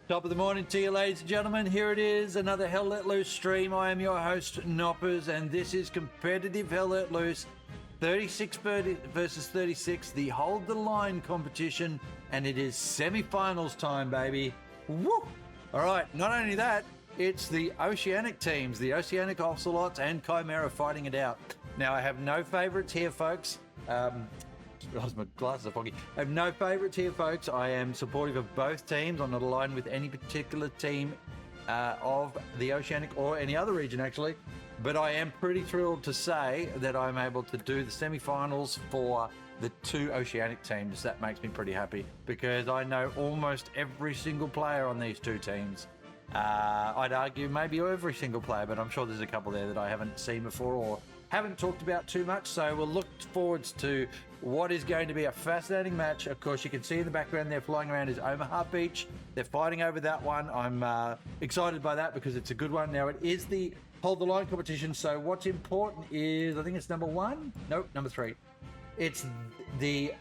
Top of the morning to you, ladies and gentlemen. Here it is, another Hell Let Loose stream. I am your host, Noppers, and this is competitive Hell Let Loose 36 versus 36, the Hold the Line competition, and it is semi-finals time, baby. Woo! All right, not only that, it's the Oceanic teams, the Oceanic Ocelots and Chimera fighting it out. Now, I have no favorites here, folks. My glasses are foggy. I have no favourites here, folks. I am supportive of both teams. I'm not aligned with any particular team of the Oceanic or any other region, actually. But I am pretty thrilled to say that I'm able to do the semi-finals for the two Oceanic teams. That makes me pretty happy because I know almost every single player on these two teams. I'd argue maybe every single player, but I'm sure there's a couple there that I haven't seen before or haven't talked about too much. So we'll look forwards to what is going to be a fascinating match. Of course, you can see in the background there flying around is Omaha Beach. They're fighting over that one. I'm excited by that because it's a good one. Now, it is the Hold the Line competition. So what's important is, I think it's number 1. Nope, number 3. It's the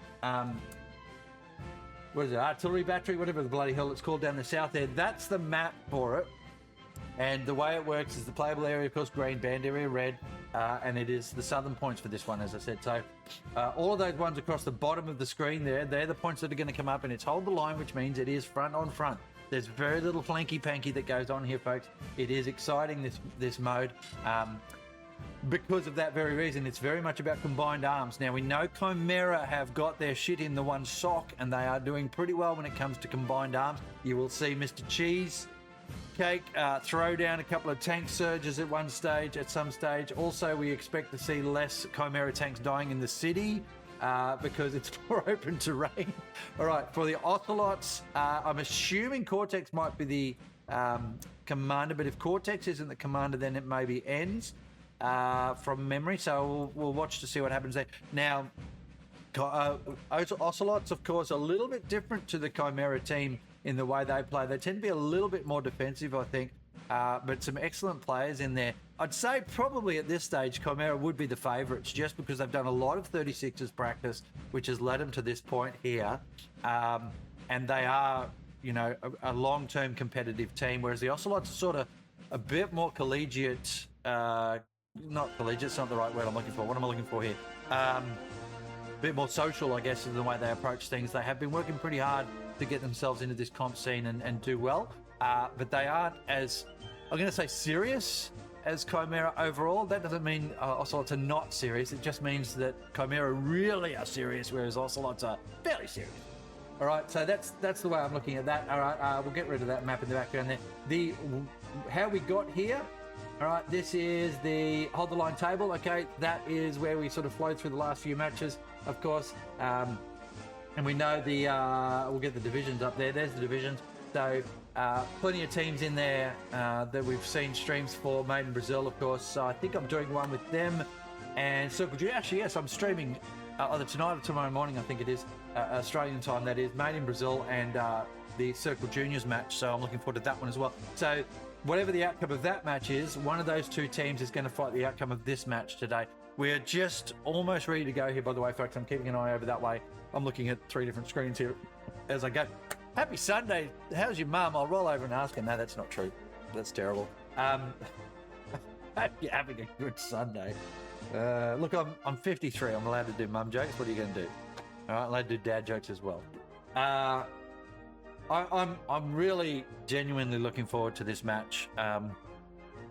what is it, artillery battery, whatever the bloody hell it's called down the south there. That's the map for it. And the way it works is the playable area, of course, green, band area, red, and it is the southern points for this one, as I said. So all of those ones across the bottom of the screen there, they're the points that are going to come up, and it's Hold the Line, which means it is front on front. There's very little flanky-panky that goes on here, folks. It is exciting, this mode. Because of that very reason, it's very much about combined arms. Now, we know Chimera have got their shit in the one sock, and they are doing pretty well when it comes to combined arms. You will see Mr. Cheesecake throw down a couple of tank surges at some stage. Also, we expect to see less Chimera tanks dying in the city because it's more open terrain. All right, for the Ocelots, I'm assuming Cortex might be the commander, but if Cortex isn't the commander, then it maybe ends. From memory, so we'll watch to see what happens there. Now, Ocelots, of course, a little bit different to the Chimera team in the way they play. They tend to be a little bit more defensive, I think, but some excellent players in there. I'd say probably at this stage, Chimera would be the favourites just because they've done a lot of 36ers practice, which has led them to this point here. And they are, you know, a long-term competitive team, whereas the Ocelots are sort of a bit more collegiate. Not collegiate, it's not the right word I'm looking for. What am I looking for here? A bit more social, I guess, is the way they approach things. They have been working pretty hard to get themselves into this comp scene and do well, but they aren't as, I'm going to say, serious as Chimera overall. That doesn't mean Ocelots are not serious. It just means that Chimera really are serious, whereas Ocelots are fairly serious. All right, so that's the way I'm looking at that. All right, we'll get rid of that map in the background there. How we got here. All right, this is the Hold the Line table. Okay, that is where we sort of flowed through the last few matches, of course. And we know we'll get the divisions up there. There's the divisions. So plenty of teams in there that we've seen streams for. Made in Brazil, of course. So I think I'm doing one with them. And Circle Junior. Actually, yes, I'm streaming either tonight or tomorrow morning, I think it is. Australian time, that is. Made in Brazil and the Circle Juniors match. So I'm looking forward to that one as well. So whatever the outcome of that match is, one of those two teams is going to fight the outcome of this match today. We're just almost ready to go here, by the way, folks. I'm keeping an eye over that way. I'm looking at 3 different screens here as I go. Happy Sunday. How's your mum? I'll roll over and ask her. No, that's not true. That's terrible. Hope you're having a good Sunday. Look, I'm 53. I'm allowed to do mum jokes. What are you going to do? All right, allowed to do dad jokes as well. I'm really genuinely looking forward to this match.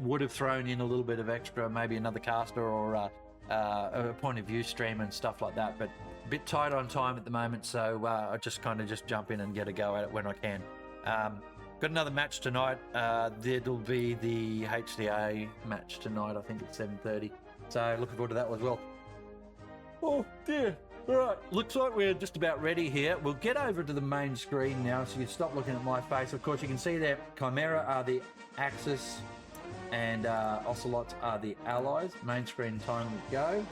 Would have thrown in a little bit of extra, maybe another caster or a point of view stream and stuff like that, but a bit tight on time at the moment, so I just kind of just jump in and get a go at it when I can. Got another match tonight. There'll be the HCA match tonight. I think it's 7:30. So looking forward to that as well. Oh dear. All right, looks like we're just about ready here. We'll get over to the main screen now, so you stop looking at my face. Of course, you can see there, Chimera are the Axis and Ocelots are the allies. Main screen time we go.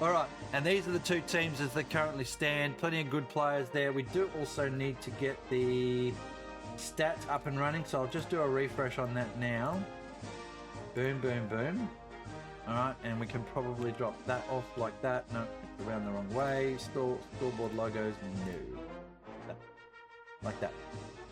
All right, and these are the two teams as they currently stand. Plenty of good players there. We do also need to get the stats up and running, so I'll just do a refresh on that now. Boom, boom, boom. All right, and we can probably drop that off like that. No, it's around the wrong way. Scoreboard logos, no. Like that.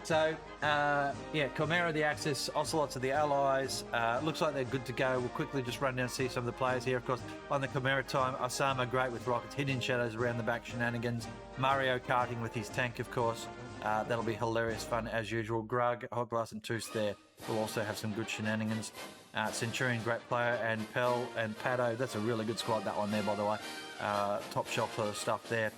So, yeah, Chimera the Axis, Ocelots are the allies. Looks like they're good to go. We'll quickly just run down and see some of the players here. Of course, on the Chimera time, Osama great with rockets, hidden shadows around the back, shenanigans. Mario karting with his tank, of course. That'll be hilarious fun as usual. Grug, Hot Glass and Toos there will also have some good shenanigans. Centurion, great player, and Pell and Pato. That's a really good squad, that one there, by the way. Top shelf sort of stuff there.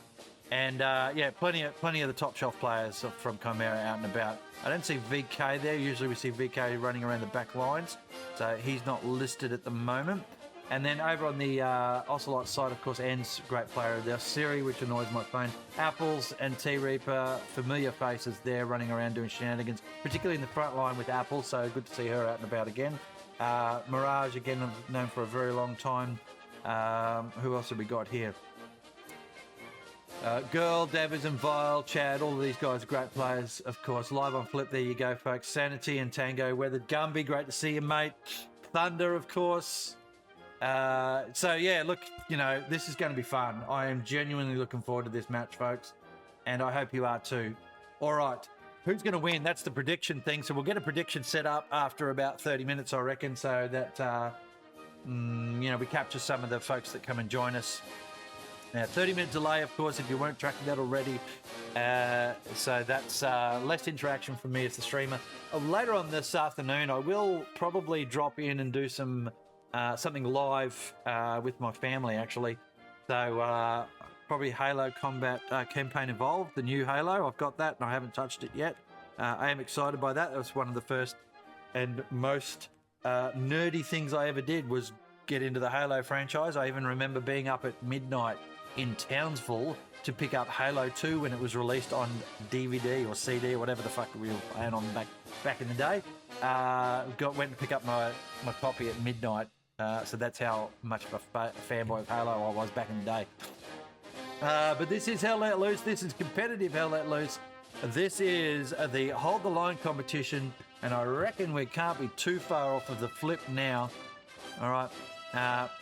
And yeah, plenty of the top shelf players from Chimera out and about. I don't see VK there. Usually we see VK running around the back lines, so he's not listed at the moment. And then over on the Ocelot side, of course, En's great player. There's Siri, which annoys my phone. Apples and T-Reaper, familiar faces there running around doing shenanigans, particularly in the front line with Apples, so good to see her out and about again. Mirage, again, known for a very long time. Who else have we got here? Girl, Davies and Vile, Chad, all of these guys are great players, of course. Live on Flip, there you go, folks. Sanity and Tango, Weathered Gumby, great to see you, mate. Thunder, of course. So, yeah, look, you know, this is going to be fun. I am genuinely looking forward to this match, folks, and I hope you are too. All right, who's going to win? That's the prediction thing. So we'll get a prediction set up after about 30 minutes, I reckon, so that, you know, we capture some of the folks that come and join us. Now, 30-minute delay, of course, if you weren't tracking that already. So that's less interaction from me as the streamer. Later on this afternoon, I will probably drop in and do some something live with my family, actually. So probably Halo Combat Campaign Evolved, the new Halo. I've got that and I haven't touched it yet. I am excited by that. That was one of the first and most nerdy things I ever did was get into the Halo franchise. I even remember being up at midnight in Townsville to pick up Halo 2 when it was released on DVD or CD or whatever the fuck we were playing on back in the day. Went to pick up my copy at midnight. So that's how much of a fanboy of Halo I was back in the day. But this is Hell Let Loose. This is competitive Hell Let Loose. This is the Hold the Line competition, and I reckon we can't be too far off of the flip now. All right.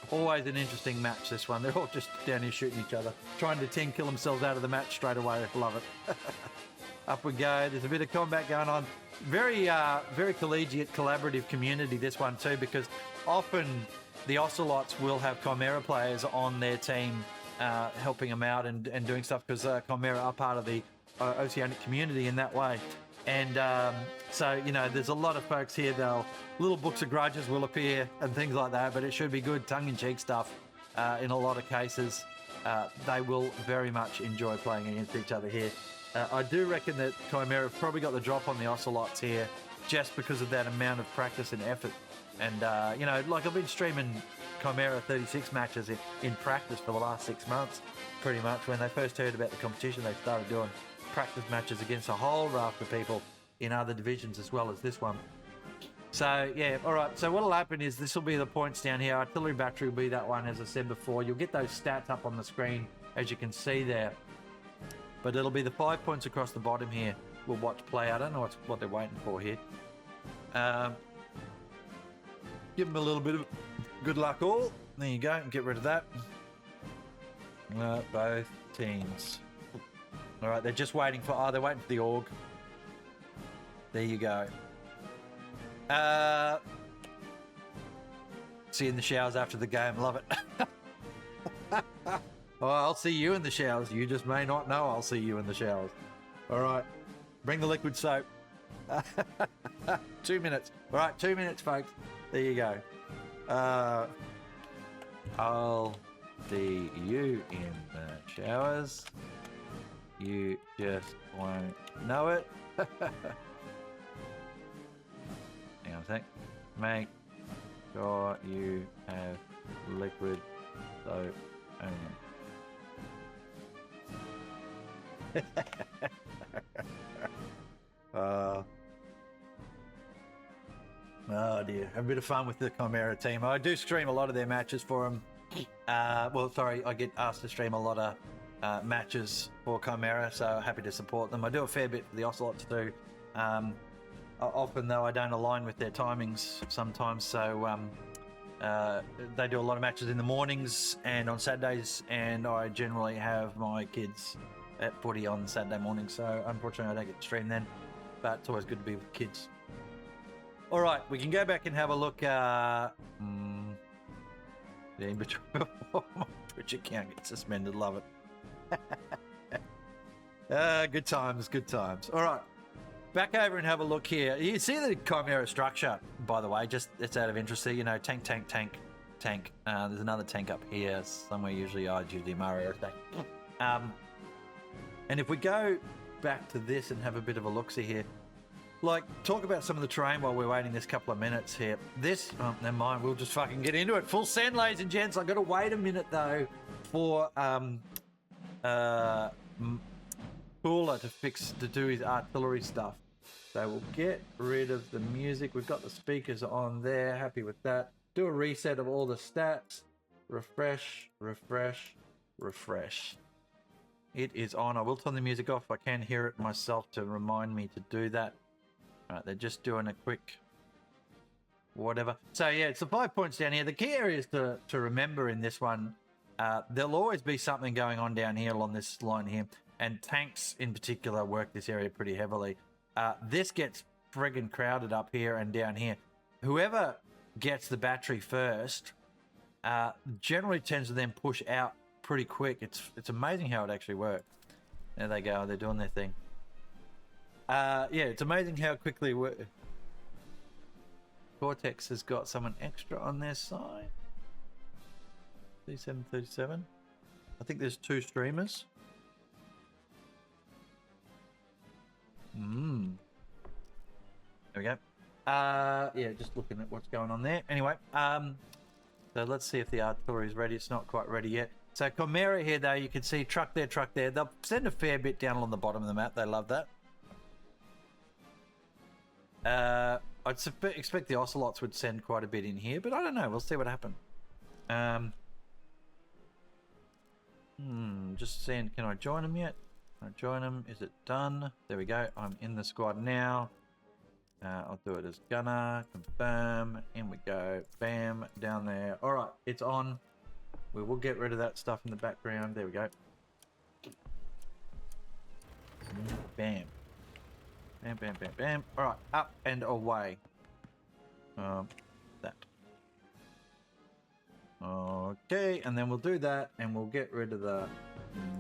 Always an interesting match, this one. They're all just down here shooting each other, trying to 10 kill themselves out of the match straight away. Love it. Up we go. There's a bit of combat going on. Very collegiate, collaborative community, this one too, because often the Ocelots will have Chimera players on their team helping them out and doing stuff, because Chimera are part of the Oceanic community in that way. And so, you know, there's a lot of folks here. Little books of grudges will appear and things like that, but it should be good tongue-in-cheek stuff in a lot of cases. They will very much enjoy playing against each other here. I do reckon that Chimera have probably got the drop on the Ocelots here just because of that amount of practice and effort. And, you know, like I've been streaming Chimera 36 matches in practice for the last 6 months, pretty much. When they first heard about the competition, they started doing practice matches against a whole raft of people in other divisions as well as this one. So yeah, all right, so what'll happen is this will be the points down here. Artillery battery will be that one, as I said before. You'll get those stats up on the screen, as you can see there, but it'll be the 5 points across the bottom here. We'll watch play. I don't know what they're waiting for here. Give them a little bit of good luck all. There you go, and get rid of that. Both teams. All right, they're just waiting for... Oh, they're waiting for the org. There you go. See you in the showers after the game. Love it. Oh, I'll see you in the showers. You just may not know I'll see you in the showers. All right. Bring the liquid soap. 2 minutes. All right, 2 minutes, folks. There you go. I'll see you in the showers. You just won't know it. Hang on a sec. Make sure you have liquid soap only. Oh dear, have a bit of fun with the Chimera team. I do stream a lot of their matches for them. Well, sorry, I get asked to stream a lot of matches for Chimera, so happy to support them. I do a fair bit for the Ocelots too. Often though, I don't align with their timings sometimes, so they do a lot of matches in the mornings and on Saturdays, and I generally have my kids at footy on Saturday morning, so unfortunately I don't get to stream then, but it's always good to be with kids. All right, we can go back and have a look. In between before my Twitch account gets suspended. Love it. Good times, good times. All right, back over and have a look here. You see the Chimera structure, by the way, just it's out of interest there. You know, tank. There's another tank up here somewhere. Usually I do the Mario tank. And if we go back to this and have a bit of a look-see here, like, talk about some of the terrain while we're waiting this couple of minutes here. This, oh, never mind, we'll just fucking get into it. Full send, ladies and gents. I've got to wait a minute, though, for Cooler to do his artillery stuff. So we'll get rid of the music. We've got the speakers on there. Happy with that. Do a reset of all the stats. Refresh. It is on. I will turn the music off. I can hear it myself to remind me to do that. All right, they're just doing a quick whatever. So yeah, it's the 5 points down here. The key areas to remember in this one, there'll always be something going on down here along this line here, and tanks in particular work this area pretty heavily. This gets friggin' crowded up here and down here. Whoever gets the battery first generally tends to then push out pretty quick. It's amazing how it actually works. There they go. They're doing their thing. Yeah, it's amazing how quickly Cortex has got someone extra on their side. 3737. I think there's 2 streamers. There we go. Yeah, just looking at what's going on there. Anyway, so let's see if the artillery is ready. It's not quite ready yet. So Chimera here, though, you can see truck there. They'll send a fair bit down along the bottom of the map. They love that. I'd expect the Ocelots would send quite a bit in here, but I don't know. We'll see what happens. Just seeing, can I join them yet? Can I join them? Is it done? There we go. I'm in the squad now. I'll do it as gunner. Confirm. In we go. Bam. Down there. All right. It's on. We will get rid of that stuff in the background. There we go. Bam. Bam. All right. Up and away. That. Okay. And then we'll do that and we'll get rid of the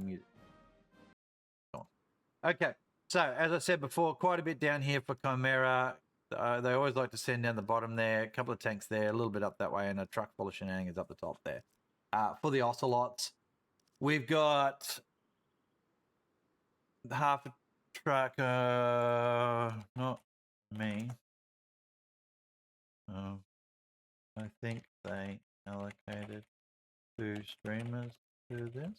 music. Okay. So, as I said before, quite a bit down here for Chimera. They always like to send down the bottom there. A couple of tanks there, a little bit up that way, and a truck full of shenanigans up the top there. For the Ocelots, we've got half a truck, not me. I think they allocated 2 streamers to this.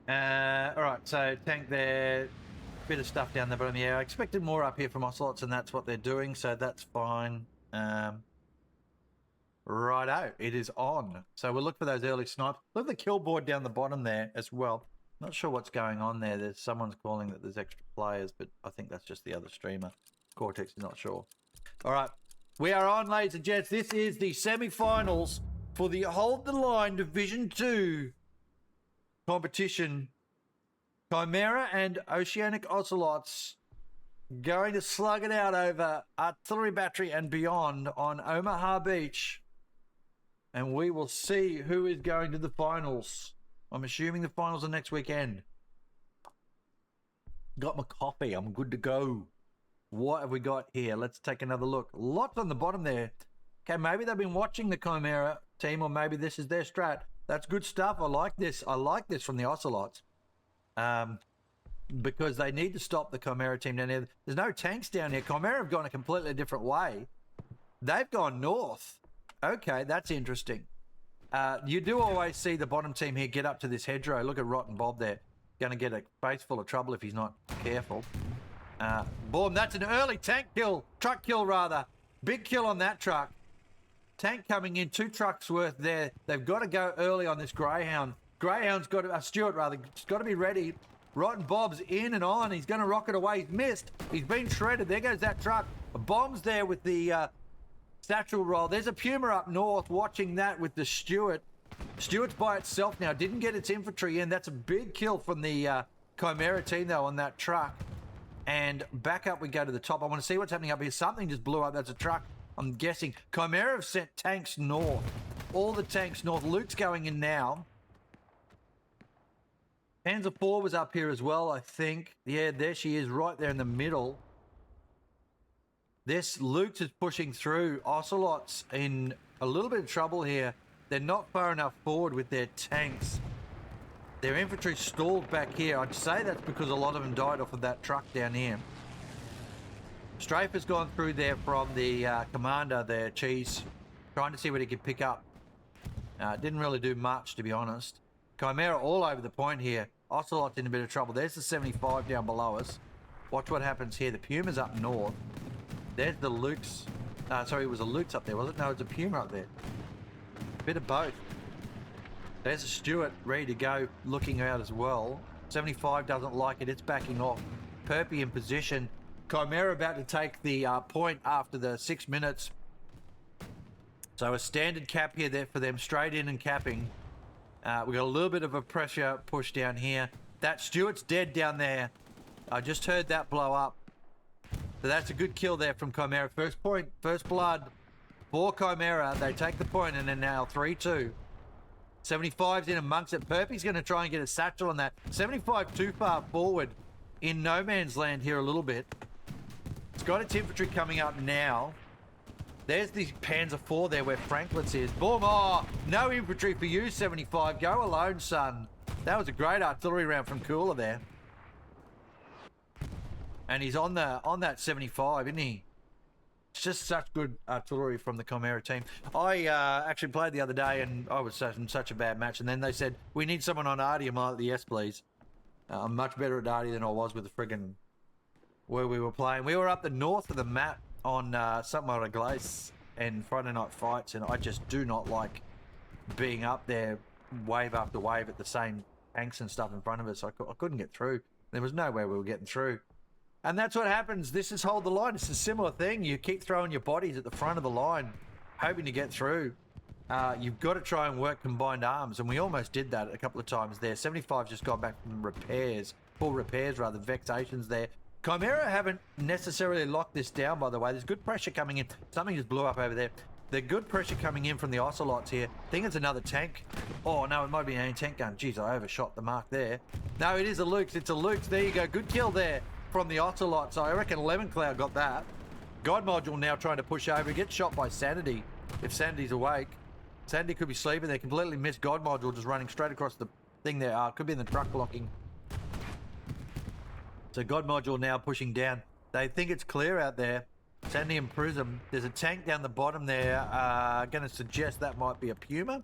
All right, so tank there, bit of stuff down the bottom. Yeah, I expected more up here from Ocelots, and that's what they're doing, so that's fine. Righto, it is on. So we'll look for those early snipes. Look at the kill board down the bottom there as well. Not sure what's going on there. There's someone's calling that there's extra players, but I think that's just the other streamer. Cortex is not sure. All right, we are on, ladies and gents. This is the semi-finals for the Hold the Line Division 2 competition. Chimera and Oceanic Ocelots going to slug it out over artillery battery and beyond on Omaha Beach. And we will see who is going to the finals. I'm assuming the finals are next weekend. Got my coffee. I'm good to go. What have we got here? Let's take another look. Lots on the bottom there. Okay, maybe they've been watching the Chimera team, or maybe this is their strat. That's good stuff. I like this. I like this from the Ocelots. Because they need to stop the Chimera team down there. There's no tanks down here. Chimera have gone a completely different way. They've gone north. Okay, that's interesting. You do always see the bottom team here get up to this hedgerow. Look at Rotten Bob there. Going to get a face full of trouble if he's not careful. Boom, that's an early tank kill. Truck kill, rather. Big kill on that truck. Tank coming in, 2 trucks worth there. They've got to go early on this Greyhound. Greyhound's got to, Stuart rather, it's got to be ready. Rotten Bob's in and on. He's going to rocket away. He's missed. He's been shredded. There goes that truck. A bomb's there with the satchel roll. There's a Puma up north watching that with the Stuart. Stuart's by itself now. Didn't get its infantry in. That's a big kill from the Chimera team, though, on that truck. And back up we go to the top. I want to see what's happening up here. Something just blew up. That's a truck, I'm guessing. Chimera have sent tanks north. All the tanks north. Luke's going in now. Panzer IV was up here as well, I think. Yeah, there she is, right there in the middle. This Luke's is pushing through. Ocelots in a little bit of trouble here. They're not far enough forward with their tanks. Their infantry stalled back here. I'd say that's because a lot of them died off of that truck down here. Strafe has gone through there from the commander there, Cheese, trying to see what he could pick up. Didn't really do much, to be honest. Chimera all over the point here. Ocelot's in a bit of trouble. There's the 75 down below us. Watch what happens here. The Puma's up north. There's the Luke's. Sorry, it was a Luke's up there, was it? No, it's a Puma up there. Bit of both. There's a Stuart ready to go, looking out as well. 75 doesn't like it. It's backing off. Perpy in position. Chimera about to take the point after the 6 minutes. So a standard cap here there for them, straight in and capping. We got a little bit of a pressure push down here. That Stuart's dead down there. I just heard that blow up. So that's a good kill there from Chimera. First point, first blood for Chimera. They take the point and then now 3-2. 75's in amongst it. Perpy's going to try and get a satchel on that. 75 too far forward in no man's land here a little bit. It's got its infantry coming up now. There's the Panzer IV there where Franklin's is. Boom! Oh, no infantry for you, 75. Go alone, son. That was a great artillery round from Cooler there. And he's on that 75, isn't he? It's just such good artillery from the Chimera team. I actually played the other day and I was in such a bad match. And then they said, we need someone on Artie. I'm like, yes, please. I'm much better at Artie than I was with the friggin' where we were playing. We were up the north of the map on Summer Glace and Friday Night Fights, and I just do not like being up there wave after wave at the same tanks and stuff in front of us. I couldn't get through. There was no way we were getting through. And that's what happens. This is hold the line. It's a similar thing. You keep throwing your bodies at the front of the line, hoping to get through. You've got to try and work combined arms, and we almost did that a couple of times there. 75's just got back from repairs, full repairs rather, vexations there. Chimera haven't necessarily locked this down, by the way. There's good pressure coming in. Something just blew up over there. There's good pressure coming in from the Ocelots here. I think it's another tank. Oh, no, it might be an anti-tank gun. Jeez, I overshot the mark there. No, it is a Luke's. It's a Luke's. There you go. Good kill there from the Ocelots. I reckon Lemon Cloud got that. God Module now trying to push over. He gets shot by Sanity, if Sanity's awake. Sanity could be sleeping there. Completely missed God Module, just running straight across the thing there. Could be in the truck blocking. So God Module now pushing down. They think it's clear out there. Sandy and Prism. There's a tank down the bottom there. Going to suggest that might be a Puma.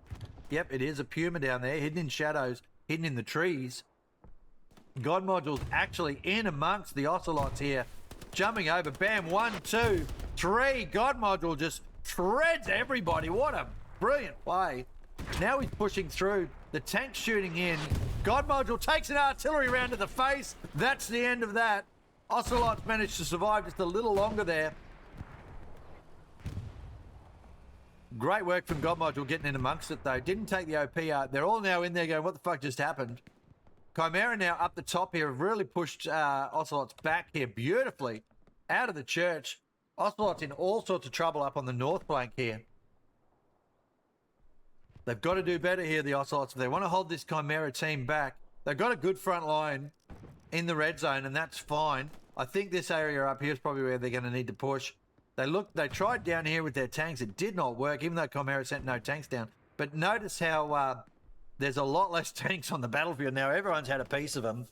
Yep, it is a Puma down there, hidden in shadows, hidden in the trees. God Module's actually in amongst the Ocelots here. Jumping over. Bam. 1, 2, 3. God Module just shreds everybody. What a brilliant play. Now he's pushing through. The tank's shooting in. God Module takes an artillery round to the face. That's the end of that. Ocelots managed to survive just a little longer there. Great work from God Module getting in amongst it, though. Didn't take the OP out. They're all now in there going, what the fuck just happened? Chimera now up the top here have really pushed Ocelots back here beautifully out of the church. Ocelots in all sorts of trouble up on the north flank here. They've got to do better here, the Ocelots. If they want to hold this Chimera team back, they've got a good front line in the red zone, and that's fine. I think this area up here is probably where they're going to need to push. They tried down here with their tanks. It did not work, even though Chimera sent no tanks down. But notice how there's a lot less tanks on the battlefield now. Everyone's had a piece of them.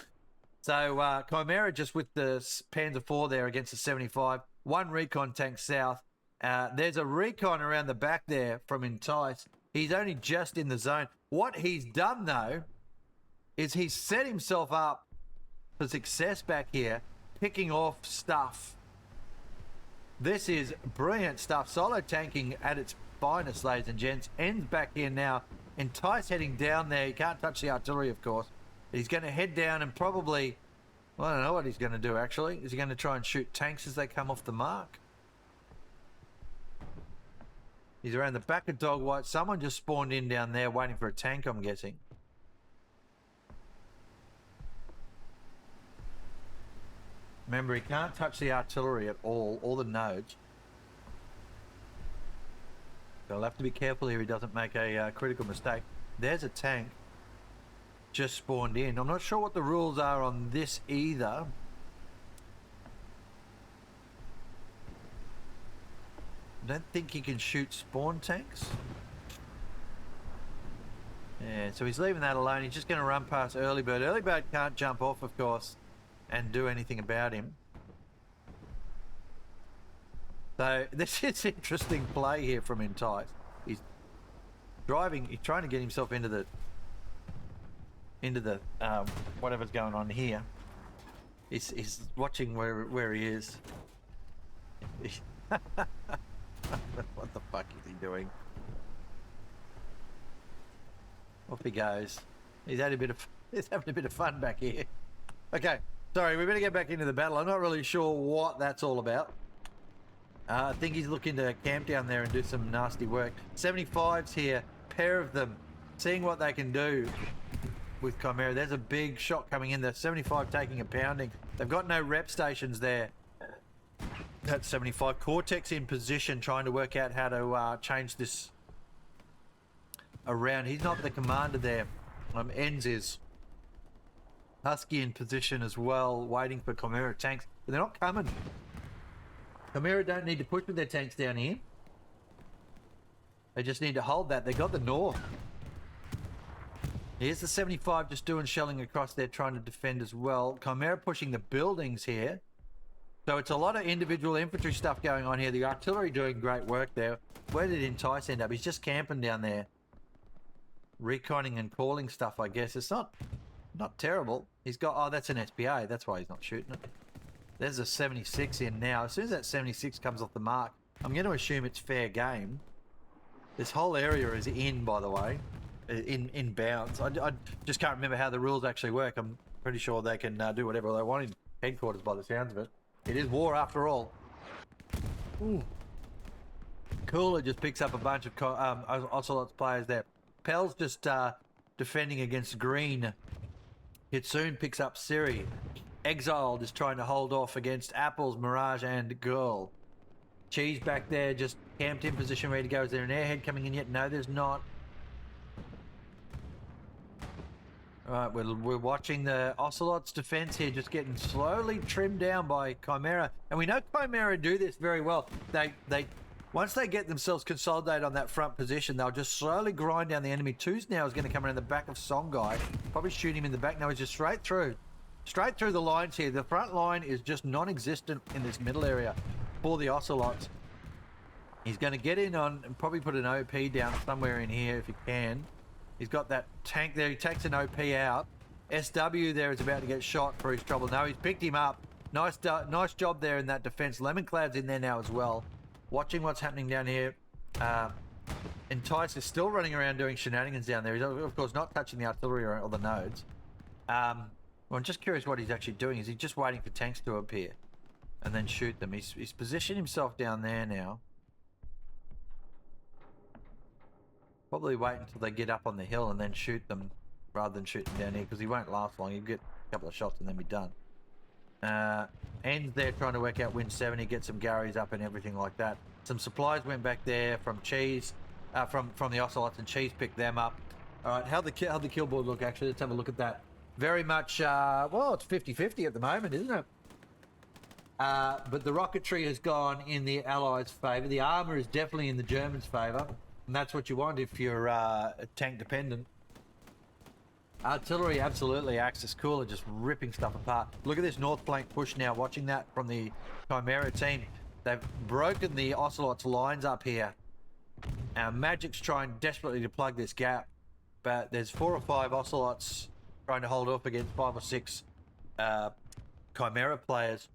So Chimera just with the Panzer IV there against the 75. One recon tank south. There's a recon around the back there from Entice. He's only just in the zone. What he's done, though, is he's set himself up for success back here, picking off stuff. This is brilliant stuff. Solo tanking at its finest, ladies and gents. Ends back here now. Entice heading down there. He can't touch the artillery, of course. He's going to head down and probably... Well, I don't know what he's going to do, actually. Is he going to try and shoot tanks as they come off the mark? He's around the back of Dog White. Someone just spawned in down there waiting for a tank, I'm guessing. Remember, he can't touch the artillery at all the nodes. So he'll have to be careful here he doesn't make a critical mistake. There's a tank just spawned in. I'm not sure what the rules are on this either. I don't think he can shoot spawn tanks. Yeah, so he's leaving that alone. He's just going to run past Early Bird. Early Bird can't jump off, of course, and do anything about him. So this is interesting play here from Entice. He's driving, he's trying to get himself into the whatever's going on here. He's watching where he is. What the fuck is he doing? Off he goes. He's having a bit of fun back here. Okay, sorry, we better get back into the battle. I'm not really sure what that's all about. I think he's looking to camp down there and do some nasty work. 75s here, pair of them, seeing what they can do with Chimera. There's a big shot coming in there. 75 taking a pounding. They've got no rep stations there. That's 75. Cortex in position, trying to work out how to change this around. He's not the commander there. Enz is. Husky in position as well, waiting for Chimera tanks. But they're not coming. Chimera don't need to push with their tanks down here. They just need to hold that. They got the north. Here's the 75 just doing shelling across there, trying to defend as well. Chimera pushing the buildings here. So it's a lot of individual infantry stuff going on here. The artillery doing great work there. Where did Entice end up? He's just camping down there. Reconning and calling stuff, I guess. It's not terrible. He's got... Oh, that's an SPA. That's why he's not shooting it. There's a 76 in now. As soon as that 76 comes off the mark, I'm going to assume it's fair game. This whole area is in, by the way. In bounds. I just can't remember how the rules actually work. I'm pretty sure they can do whatever they want in headquarters by the sounds of it. It is war after all. Ooh. Cooler just picks up a bunch of Ocelots players there. Pell's just defending against Green. Hitsoon picks up Siri. Exiled is trying to hold off against Apples, Mirage, and Girl. Cheese back there just camped in position, ready to go. Is there an airhead coming in yet? No, there's not. Alright, we're watching the Ocelots defense here just getting slowly trimmed down by Chimera. And we know Chimera do this very well. They once they get themselves consolidated on that front position, they'll just slowly grind down the enemy. Twos now is going to come around the back of Songhai. Probably shoot him in the back. No, he's just straight through. Straight through the lines here. The front line is just non-existent in this middle area for the Ocelots. He's going to get in on and probably put an OP down somewhere in here if he can. He's got that tank there. He takes an OP out. SW there is about to get shot for his trouble. No, he's picked him up. Nice job there in that defense. Lemoncloud's in there now as well. Watching what's happening down here. Entice is still running around doing shenanigans down there. He's, of course, not touching the artillery or the nodes. Well, I'm just curious what he's actually doing. Is he just waiting for tanks to appear and then shoot them? He's positioned himself down there now. Probably wait until they get up on the hill and then shoot them. rather than shooting down here because he won't last long. He'll get a couple of shots and then be done. Ends there trying to work out win 70, get some Garys up and everything like that. Some supplies went back there from Cheese, from the Ocelots, and Cheese picked them up. All right, how'd the kill board look, actually? Let's have a look at that. Very much, well, it's 50-50 at the moment, isn't it? But the rocketry has gone in the Allies' favour. The armour is definitely in the Germans' favour. And that's what you want if you're tank dependent. Artillery absolutely acts as cooler, just ripping stuff apart. Look at this north flank push now, watching that from the Chimera team. They've broken the Ocelots' lines up here. Magic's trying desperately to plug this gap. But there's 4 or 5 Ocelots trying to hold off against 5 or 6 Chimera players.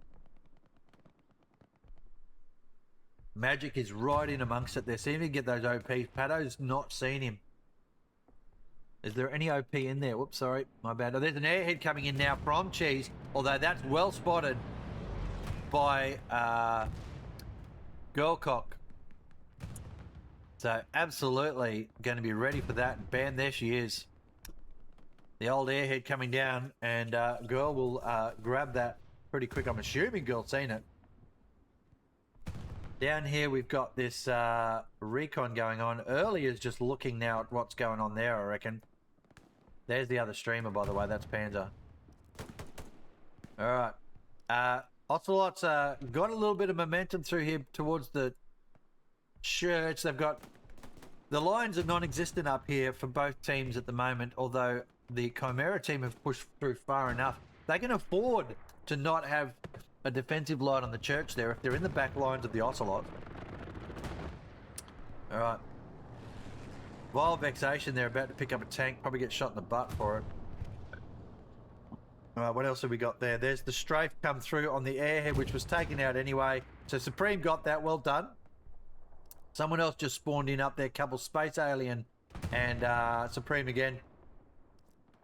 Magic is right in amongst it. They seem to get those OPs. Pado's not seen him. Is there any OP in there? Whoops, sorry, my bad. Oh, there's an airhead coming in now from Cheese, although that's well spotted by Girlcock. So absolutely going to be ready for that. And bam, there she is. The old airhead coming down, and Girl will grab that pretty quick. I'm assuming Girl's seen it. Down here we've got this recon going on. Early is just looking now at what's going on there, I reckon. There's the other streamer, by the way. That's Panzer. All right. Ocelots got a little bit of momentum through here towards the church. They've got... The lines are non-existent up here for both teams at the moment, although the Chimera team have pushed through far enough. They can afford to not have a defensive line on the church there if they're in the back lines of the Ocelot. All right. Vile Vexation, they're about to pick up a tank, probably get shot in the butt for it. All right, what else have we got there? There's the strafe come through on the airhead, which was taken out anyway. So Supreme got that, well done. Someone else just spawned in up there, couple Space Alien and Supreme again.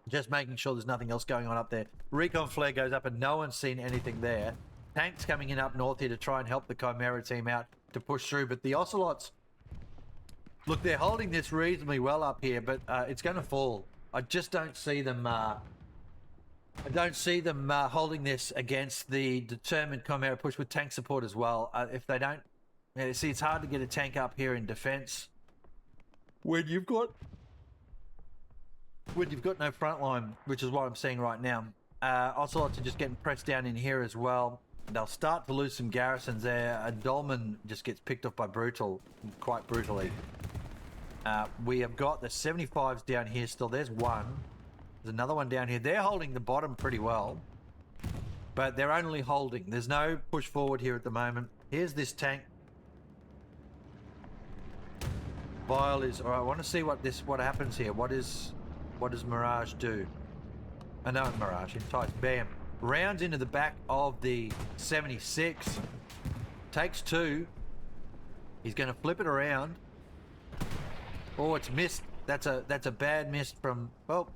Just making sure there's nothing else going on up there. Recon flare goes up and no one's seen anything there. Tanks coming in up north here to try and help the Chimera team out to push through, but the Ocelots, look, they're holding this reasonably well up here, but it's going to fall. I just don't see them. I don't see them holding this against the determined Chimera push with tank support as well. If they don't, see, it's hard to get a tank up here in defense when you've got no front line, which is what I'm seeing right now. Ocelots are just getting pressed down in here as well. They'll start to lose some garrisons there. A Dolman just gets picked off by Brutal, quite brutally. We have got the 75s down here still. There's one. There's another one down here. They're holding the bottom pretty well, but they're only holding. There's no push forward here at the moment. Here's this tank. Vile is... All right, I want to see what happens here. What does Mirage do? I know Mirage. Entice. Bam. Rounds into the back of the 76. Takes 2. He's going to flip it around. Oh, it's missed. That's a bad miss from... Oh,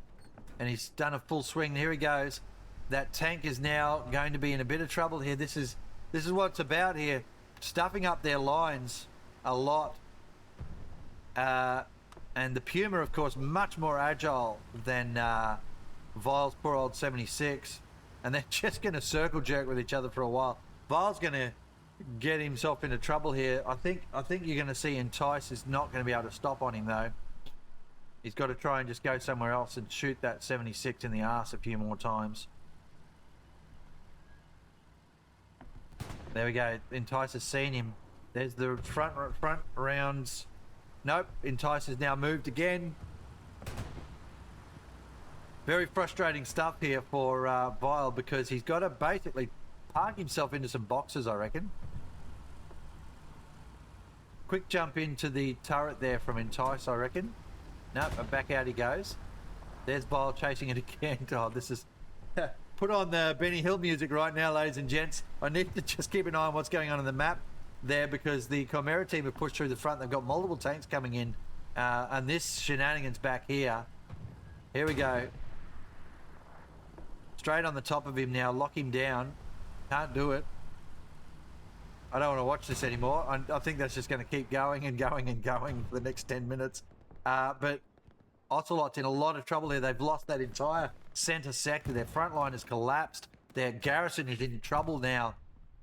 and he's done a full swing. Here he goes. That tank is now going to be in a bit of trouble here. This is what it's about here. Stuffing up their lines a lot. And the Puma, of course, much more agile than Vile's poor old 76. And they're just going to circle jerk with each other for a while. Vile's going to get himself into trouble here. I think you're going to see Entice is not going to be able to stop on him, though. He's got to try and just go somewhere else and shoot that 76 in the arse a few more times. There we go. Entice has seen him. There's the front rounds. Nope. Entice has now moved again. Very frustrating stuff here for Vile, because he's got to basically park himself into some boxes, I reckon. Quick jump into the turret there from Entice, I reckon. Nope, back out he goes. There's Vile chasing it again. Oh, this is... Put on the Benny Hill music right now, ladies and gents. I need to just keep an eye on what's going on the map there, because the Chimera team have pushed through the front. They've got multiple tanks coming in. And this shenanigans back here. Here we go. Straight on the top of him now. Lock him down. Can't do it. I don't want to watch this anymore. I think that's just going to keep going and going and going for the next 10 minutes. But Ocelots in a lot of trouble here. They've lost that entire center sector. Their front line has collapsed. Their garrison is in trouble now.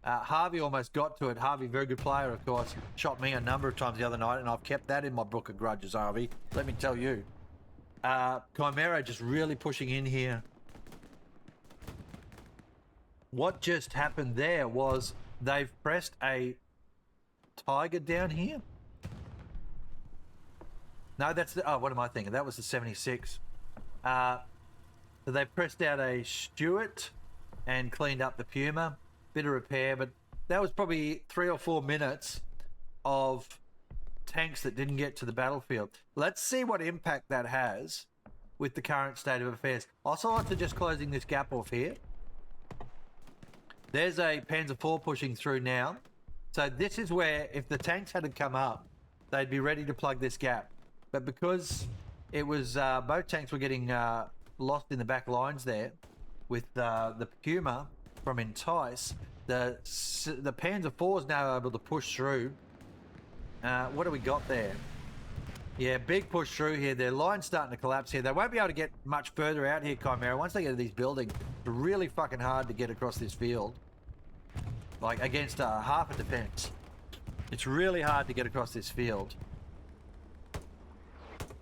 Harvey almost got to it. Harvey, very good player, of course, shot me a number of times the other night, and I've kept that in my book of grudges, Harvey. Let me tell you. Chimera just really pushing in here. What just happened there was they've pressed a Tiger down here. No, that's the... Oh, what am I thinking? That was the 76. So they pressed out a Stuart and cleaned up the Puma. Bit of repair, but that was probably 3 or 4 minutes of tanks that didn't get to the battlefield. Let's see what impact that has with the current state of affairs. Ocelots are just closing this gap off here. There's a Panzer IV pushing through now. So this is where, if the tanks hadn't come up, they'd be ready to plug this gap. But because it was both tanks were getting lost in the back lines there with the Puma from Entice, the Panzer IV is now able to push through. What do we got there? Yeah, big push through here. Their line's starting to collapse here. They won't be able to get much further out here, Chimera. Once they get to these buildings, it's really fucking hard to get across this field. Like, against half a defense. It's really hard to get across this field.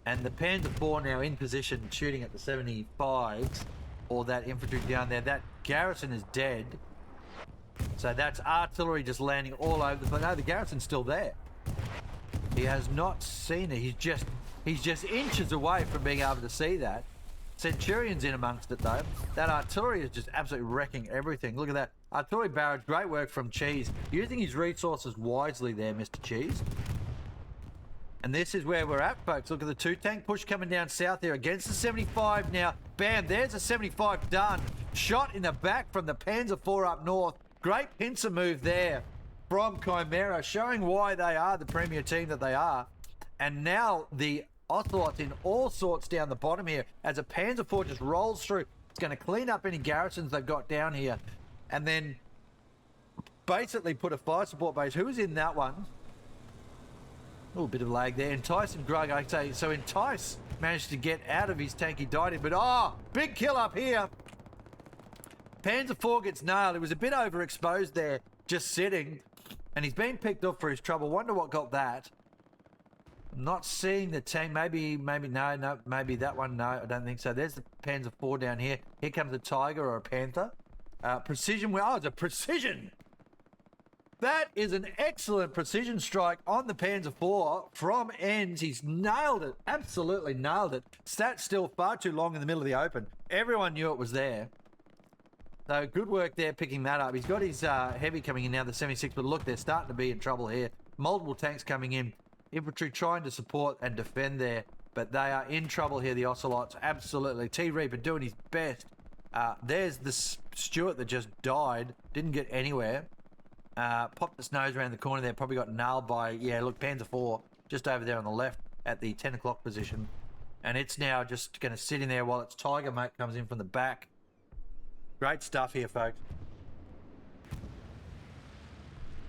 And the Panzer IV now in position, shooting at the 75s, or that infantry down there. That garrison is dead. So that's artillery just landing all over the place. No, the garrison's still there. He has not seen it. He's just inches away from being able to see that. Centurion's in amongst it though. That artillery is just absolutely wrecking everything. Look at that. Artillery barrage, great work from Cheese. Using his resources wisely there, Mr. Cheese. And this is where we're at, folks. Look at the 2-tank push coming down south here against the 75 now. Bam, there's a 75 done. Shot in the back from the Panzer IV up north. Great pincer move there from Chimera, showing why they are the premier team that they are. And now the Ocelots in all sorts down the bottom here as a Panzer IV just rolls through. It's going to clean up any garrisons they've got down here and then basically put a fire support base. Who was in that one? Oh, a bit of lag there. Entice and Grug, I say. So Entice managed to get out of his tank. He died in, but big kill up here. Panzer IV gets nailed. It was a bit overexposed there, just sitting. And he's been picked up for his trouble. Wonder what got that. I'm not seeing the tank. Maybe no, maybe that one. No, I don't think so. There's the Panzer IV down here. Here comes a Tiger or a Panther. Precision. Oh, it's a precision. That is an excellent precision strike on the Panzer IV from ends. He's nailed it. Absolutely nailed it. Sat still far too long in the middle of the open. Everyone knew it was there. So good work there picking that up. He's got his heavy coming in now, the 76, but look, they're starting to be in trouble here. Multiple tanks coming in. Infantry trying to support and defend there, but they are in trouble here, the Ocelots. Absolutely. T-Reaper doing his best. There's the Stuart that just died. Didn't get anywhere. Popped its nose around the corner there. Probably got nailed by, yeah, look, Panzer IV just over there on the left at the 10 o'clock position. And it's now just going to sit in there while its Tiger mate comes in from the back. Great stuff here, folks.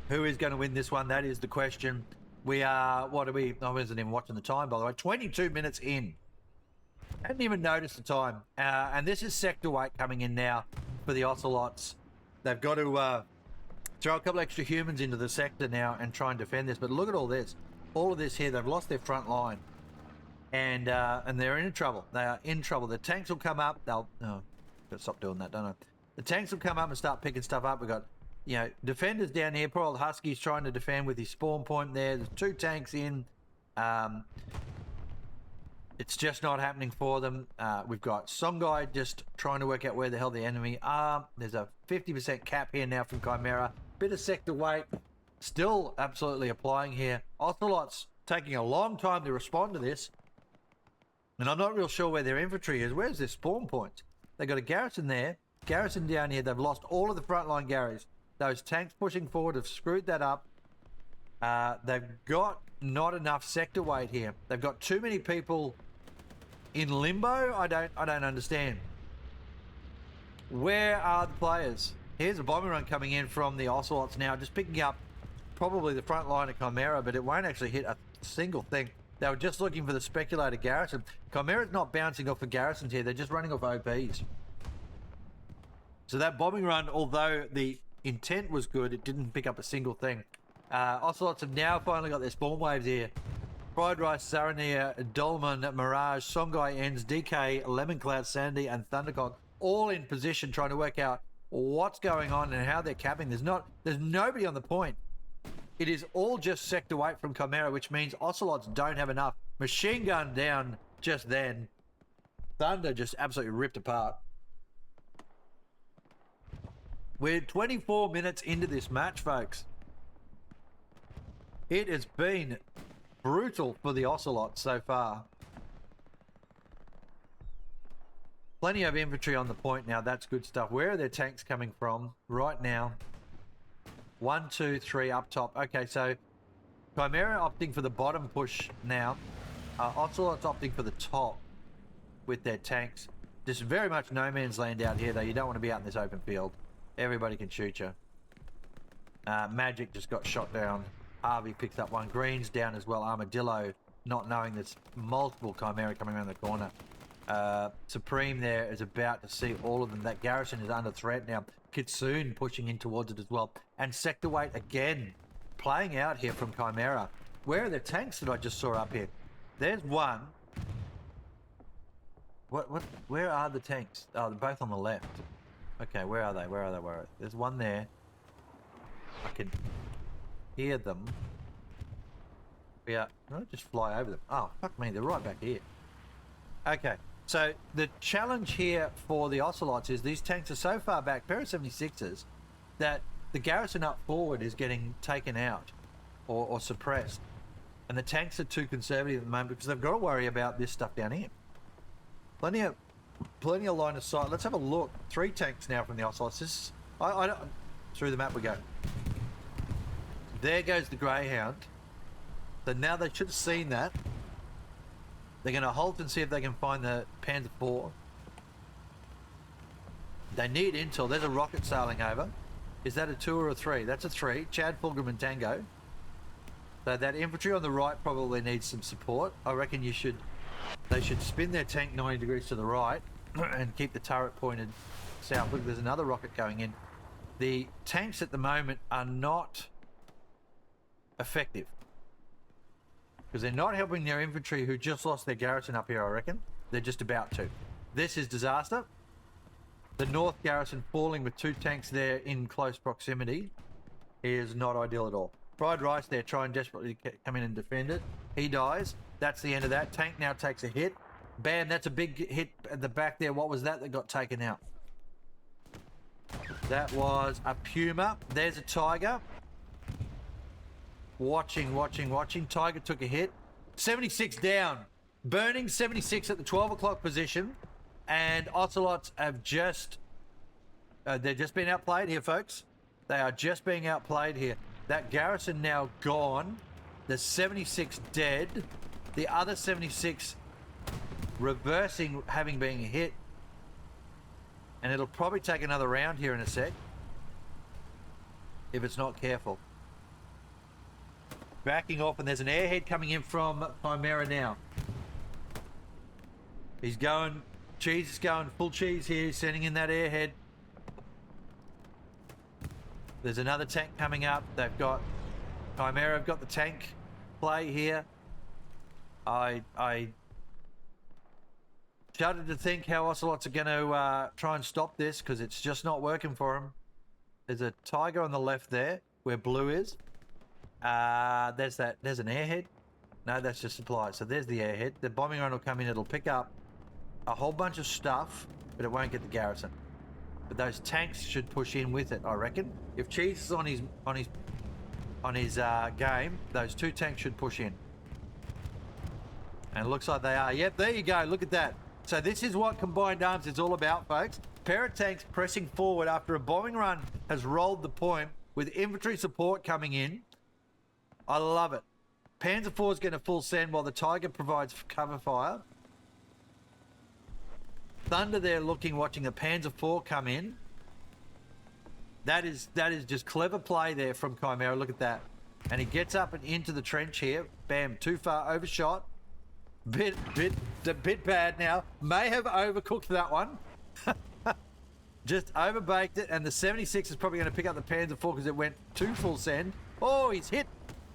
Who is going to win this one? That is the question. We are, I wasn't even watching the time, by the way. 22 minutes in. Hadn't even noticed the time. And this is sector weight coming in now for the Ocelots. They've got to throw a couple extra humans into the sector now and try and defend this. But look at all this. All of this here, they've lost their front line. And they're in trouble. They are in trouble. The tanks will come up. Gotta stop doing that, don't I? The tanks will come up and start picking stuff up. We've got, defenders down here. Poor old Husky's trying to defend with his spawn point there. There's 2 tanks in. It's just not happening for them. We've got some guy just trying to work out where the hell the enemy are. There's a 50% cap here now from Chimera. Bit of sector weight. Still absolutely applying here. Ocelots taking a long time to respond to this. And I'm not real sure where their infantry is. Where's their spawn points? They've got a garrison there. Garrison down here. They've lost all of the frontline garries. Those tanks pushing forward have screwed that up. They've got not enough sector weight here. They've got too many people in limbo. I don't understand. Where are the players? Here's a bombing run coming in from the Ocelots now, just picking up probably the front line of Chimera, but it won't actually hit a single thing. They were just looking for the speculator garrison. Chimera's not bouncing off the garrisons here. They're just running off OPs. So that bombing run, although the intent was good, it didn't pick up a single thing. Ocelots have now finally got their spawn waves here. Fried Rice, Sarania, Dolman, Mirage, Songhai Ends, DK, Lemon Cloud, Sandy, and Thundercock all in position trying to work out what's going on and how they're capping. There's nobody on the point. It is all just sector weight from Chimera, which means Ocelots don't have enough. Machine gun down just then. Thunder just absolutely ripped apart. We're 24 minutes into this match, folks. It has been brutal for the Ocelots so far. Plenty of infantry on the point now. That's good stuff. Where are their tanks coming from right now? 1, 2, 3 up top. Okay, so Chimera opting for the bottom push now. Ocelots opting for the top with their tanks. Just very much no man's land out here, though. You don't want to be out in this open field. Everybody can shoot you. Magic just got shot down. Harvey picks up one. Green's down as well. Armadillo, not knowing there's multiple Chimera coming around the corner. Supreme there is about to see all of them. That garrison is under threat now. Kitsune pushing in towards it as well. And sector weight again playing out here from Chimera. Where are the tanks that I just saw up here? There's one. Where are the tanks? Oh, they're both on the left. Okay, where are they? Where are they? Where are they? There's one there. I can hear them. Yeah, I'll just fly over them. Oh, fuck me, they're right back here. Okay, so the challenge here for the Ocelots is these tanks are so far back, pair of 76s, that the garrison up forward is getting taken out or suppressed. And the tanks are too conservative at the moment because they've got to worry about this stuff down here. Plenty of line of sight. Let's have a look. 3 tanks now from the Ocelots. This, I don't, through the map we go. There goes the Greyhound. So now they should have seen that. They're going to halt and see if they can find the Panzer IV. They need intel. There's a rocket sailing over. Is that a 2 or a 3? That's a 3. Chad, Fulgrim and Tango. So that infantry on the right probably needs some support. I reckon they should spin their tank 90 degrees to the right and keep the turret pointed south. Look, there's another rocket going in. The tanks at the moment are not effective because they're not helping their infantry who just lost their garrison up here, I reckon. They're just about to. This is disaster. The north garrison falling with 2 tanks there in close proximity is not ideal at all. Fried Rice there trying desperately to come in and defend it. He dies. That's the end of that. Tank now takes a hit. Bam, that's a big hit at the back there. What was that got taken out? That was a Puma. There's a Tiger. Watching. Tiger took a hit. 76 down. Burning 76 at the 12 o'clock position. And Ocelots have they're just being outplayed here, folks. They are just being outplayed here. That garrison now gone. There's 76 dead. The other 76 reversing, having been hit. And it'll probably take another round here in a sec, if it's not careful. Backing off, and there's an airhead coming in from Chimera now. He's going, Cheese is going full cheese here, sending in that airhead. There's another tank coming up. They've got, Chimera have got the tank play here. I shudder to think how Ocelots are going to try and stop this, because it's just not working for them. There's a Tiger on the left there, where blue is. There's an airhead. No, that's just supplies. So there's the airhead. The bombing run will come in. It'll pick up a whole bunch of stuff, but it won't get the garrison. But those tanks should push in with it, I reckon. If Cheese is on his game, those 2 tanks should push in. And it looks like they are. Yep, there you go. Look at that. So this is what combined arms is all about, folks. Pair of tanks pressing forward after a bombing run has rolled the point with infantry support coming in. I love it. Panzer IV is going to full send while the Tiger provides cover fire. Thunder there watching the Panzer IV come in. That is just clever play there from Chimera. Look at that. And he gets up and into the trench here. Bam, too far, overshot. Bit bad now. May have overcooked that one. Just overbaked it, and the 76 is probably going to pick up the Panzer IV because it went too full send. Oh, he's hit.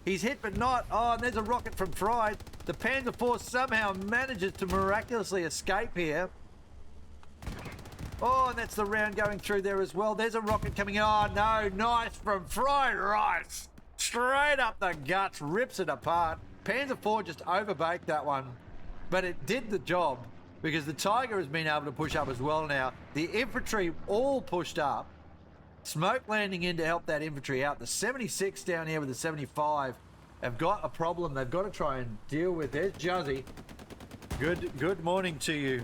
He's hit, but not. Oh, and there's a rocket from Fried. The Panzer IV somehow manages to miraculously escape here. Oh, and that's the round going through there as well. There's a rocket coming in. Oh, no. Nice from Fried Rice. Straight up the guts. Rips it apart. Panzer IV just overbaked that one. But it did the job because the Tiger has been able to push up as well now. The infantry all pushed up. Smoke landing in to help that infantry out. The 76 down here with the 75 have got a problem they've got to try and deal with. There's Juzzy. Good morning to you.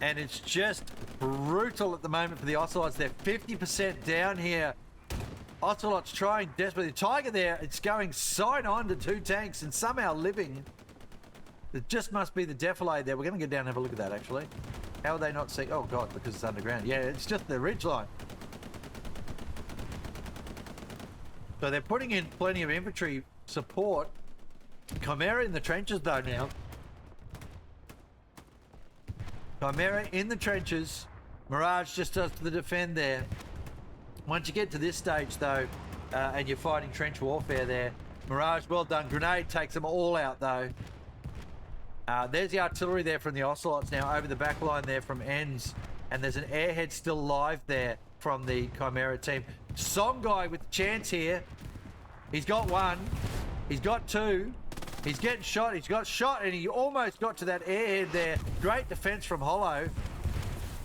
And it's just brutal at the moment for the Ocelots. They're 50% down here. Ocelots trying desperately. The Tiger there, it's going side on to 2 tanks and somehow living. It just must be the defilade there. We're going to go down and have a look at that, actually. How are they not seeing? Oh, God, because it's underground. Yeah, it's just the ridgeline. So they're putting in plenty of infantry support. Chimera in the trenches, though, now. Chimera in the trenches. Mirage just does the defend there. Once you get to this stage, though, and you're fighting trench warfare there, Mirage, well done. Grenade takes them all out, though. There's the artillery there from the Ocelots now over the back line there from Ends. And there's an airhead still live there from the Chimera team. Song Guy with the chance here. He's got 1. He's got 2. He's getting shot. He's got shot, and he almost got to that airhead there. Great defense from Hollow.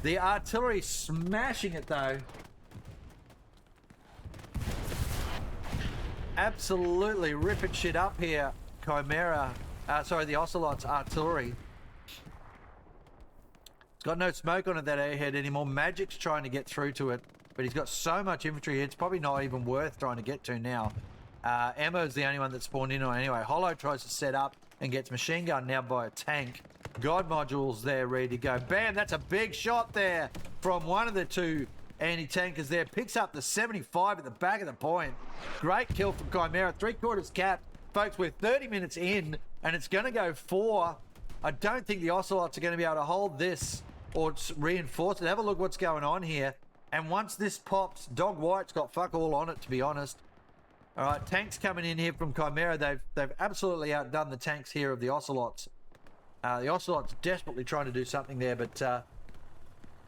The artillery smashing it, though. Absolutely ripping shit up here, Chimera. The Ocelot's artillery. It's got no smoke on it, that airhead anymore. Magic's trying to get through to it, but he's got so much infantry here, it's probably not even worth trying to get to now. Ammo's the only one that spawned in on anyway. Hollow tries to set up and gets machine gunned now by a tank. God modules there ready to go. Bam, that's a big shot there from one of the 2 anti-tankers there. Picks up the 75 at the back of the point. Great kill from Chimera. 3/4 capped. Folks, we're 30 minutes in, and it's going to go 4. I don't think the Ocelots are going to be able to hold this or reinforce it. Have a look what's going on here. And once this pops, Dog White's got fuck all on it, to be honest. All right, tanks coming in here from Chimera. They've absolutely outdone the tanks here of the Ocelots. The Ocelots desperately trying to do something there, but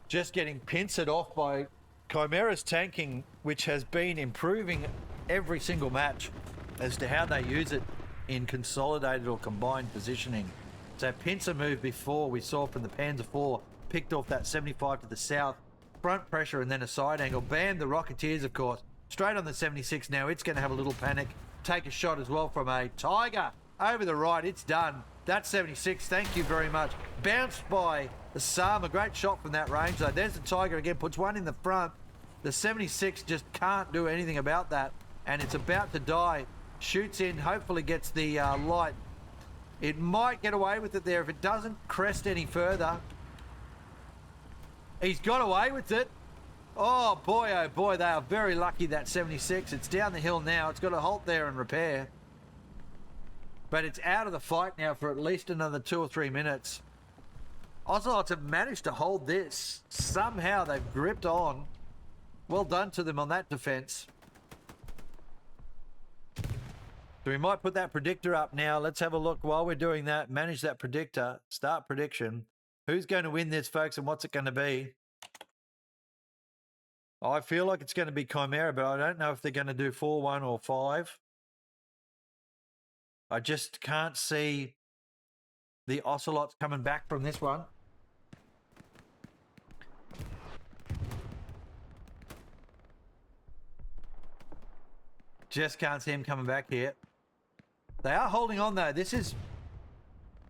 just getting pincered off by Chimera's tanking, which has been improving every single match as to how they use it in consolidated or combined positioning. So pincer move before we saw from the Panzer IV, picked off that 75 to the south, front pressure and then a side angle. Bam, the Rocketeers, of course, straight on the 76 now. It's going to have a little panic. Take a shot as well from a Tiger over the right. It's done. That's 76. Thank you very much. Bounced by the Sam. A great shot from that range, though. There's the Tiger again. Puts one in the front. The 76 just can't do anything about that. And it's about to die. Shoots in. Hopefully gets the light. It might get away with it there if it doesn't crest any further. He's got away with it. Oh boy, they are very lucky, that 76. It's down the hill now. It's got to halt there and repair. But it's out of the fight now for at least another 2 or 3 minutes. Ocelots have managed to hold this. Somehow they've gripped on. Well done to them on that defense. So we might put that predictor up now. Let's have a look while we're doing that. Manage that predictor. Start prediction. Who's going to win this, folks, and what's it going to be? I feel like it's going to be Chimera, but I don't know if they're going to do 4-1 or 5. I just can't see the Ocelots coming back from this one. Just can't see him coming back here. They are holding on, though. This is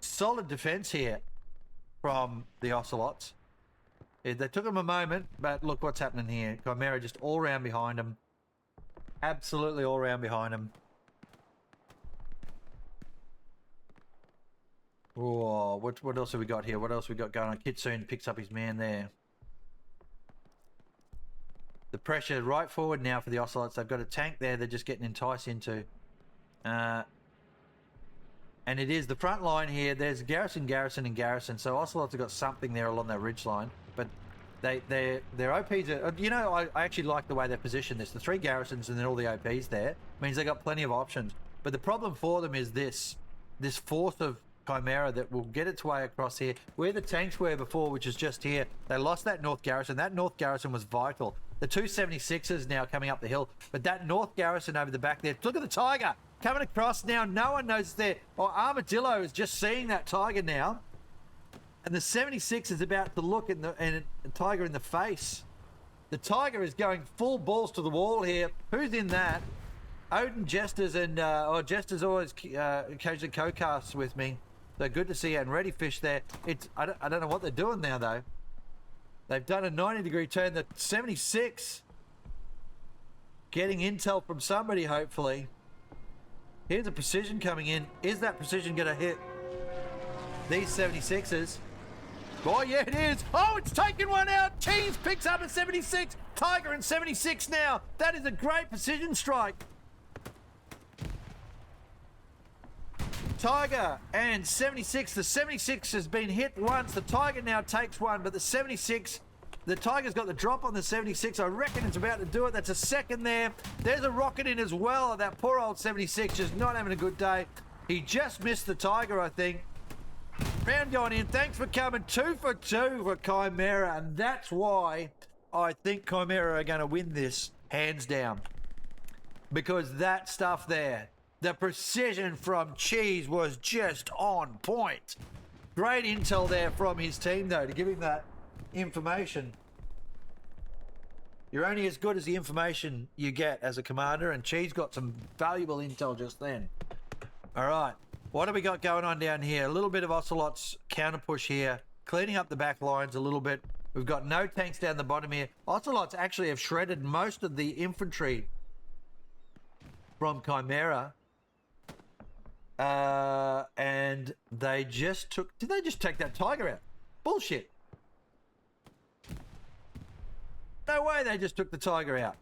solid defense here from the Ocelots. They took them a moment, but look what's happening here. Chimera just all round behind them. Absolutely all round behind them. Oh, what else have we got here? What else have we got going on? Kitsune picks up his man there. The pressure right forward now for the Ocelots. They've got a tank there they're just getting enticed into. And it is the front line here. There's Garrison, Garrison, and Garrison. So Ocelots have got something there along that ridge line. But their OPs are... You know, I actually like the way they're positioned this. The 3 Garrisons and then all the OPs there means they've got plenty of options. But the problem for them is this force of Chimera that will get its way across here. Where the tanks were before, which is just here, they lost that North Garrison. That North Garrison was vital. The 276ers now coming up the hill. But that North Garrison over the back there. Look at the Tiger coming across now. No one knows it's there. Oh, Armadillo is just seeing that Tiger now. And the 76 is about to look at the Tiger in the face. The Tiger is going full balls to the wall here. Who's in that? Odin Jesters and... Jesters always occasionally co-casts with me. So good to see you. And Ready Fish there. I don't know what they're doing now, though. They've done a 90-degree turn. The 76 getting intel from somebody, hopefully. Here's a precision coming in. Is that precision going to hit these 76ers? Oh, yeah, it is. Oh, it's taken one out. Cheese picks up a 76. Tiger and 76 now. That is a great precision strike. Tiger and 76. The 76 has been hit once. The Tiger now takes one, but the 76, the Tiger's got the drop on the 76. I reckon it's about to do it. That's a second there. There's a rocket in as well. That poor old 76 just not having a good day. He just missed the Tiger, I think. Round going in. Thanks for coming. 2 for 2 for Chimera, and that's why I think Chimera are going to win this hands down. Because that stuff there, the precision from Cheese was just on point. Great intel there from his team, though, to give him that information. You're only as good as the information you get as a commander, and Cheese got some valuable intel just then. All right, what have we got going on down here? A little bit of Ocelots counter push here, cleaning up the back lines a little bit. We've got no tanks down the bottom here. Ocelots actually have shredded most of the infantry from Chimera. And they just took... Did they just take that Tiger out? Bullshit. No way they just took the Tiger out.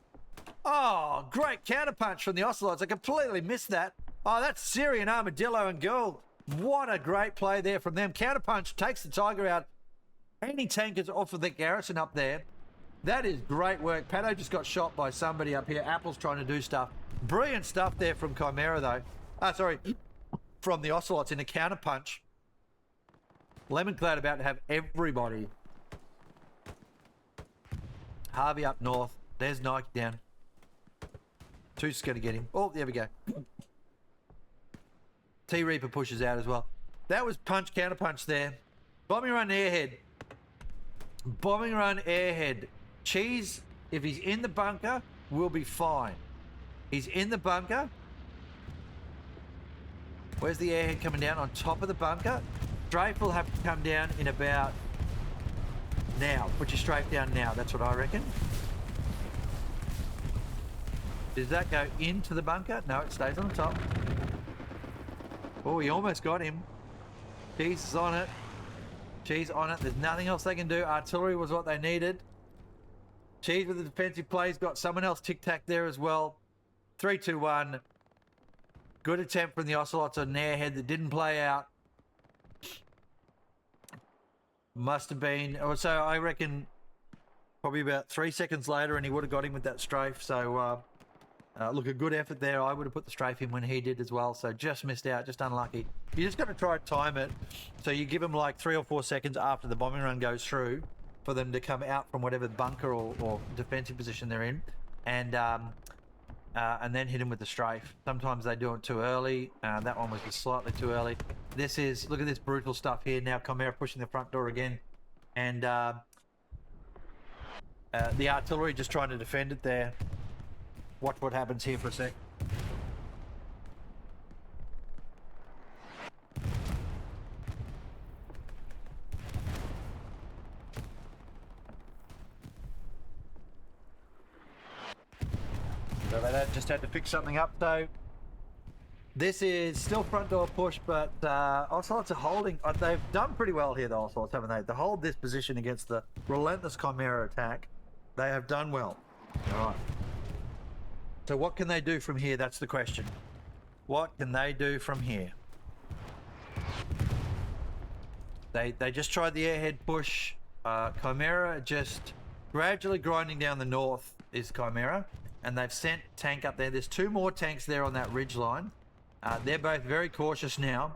Oh, great counterpunch from the Ocelots. I completely missed that. Oh, that's Syrian Armadillo and Gold. What a great play there from them. Counterpunch takes the Tiger out. Anti-tankers off of the Garrison up there. That is great work. Pato just got shot by somebody up here. Apple's trying to do stuff. Brilliant stuff there from Chimera, though. Sorry. From the Ocelots in a counterpunch. Lemoncloud about to have everybody. Harvey up north. There's Nike down. Two's going to get him. Oh, there we go. T-Reaper pushes out as well. That was punch, counterpunch there. Bombing run airhead. Bombing run airhead. Cheese, if he's in the bunker, will be fine. He's in the bunker. Where's the airhead coming down? On top of the bunker. Strafe will have to come down in about now. Put your strafe down now. That's what I reckon. Does that go into the bunker? No, it stays on the top. Oh, he almost got him. Cheese is on it. Cheese on it. There's nothing else they can do. Artillery was what they needed. Cheese with the defensive plays. Got someone else tic-tac there as well. 3, 2, 1. Good attempt from the Ocelots on airhead that didn't play out. Must have been... So I reckon probably about 3 seconds later and he would have got him with that strafe. So, look, a good effort there. I would have put the strafe in when he did as well. So just missed out, just unlucky. You just got to try to time it. So you give them like 3 or 4 seconds after the bombing run goes through for them to come out from whatever bunker or defensive position they're in. And then hit him with the strafe. Sometimes they do it too early. That one was just slightly too early. This is, look at this brutal stuff here. Now Chimera pushing the front door again. And the artillery just trying to defend it there. Watch what happens here for a sec. So they just had to fix something up though. This is still front door push, but Ocelots are holding. They've done pretty well here, the Ocelots, haven't they? To hold this position against the relentless Chimera attack, they have done well. All right. So what can they do from here? That's the question. What can they do from here? They just tried the airhead push. Chimera just gradually grinding down the north is Chimera, and they've sent tank up there. There's 2 more tanks there on that ridge line. They're both very cautious now.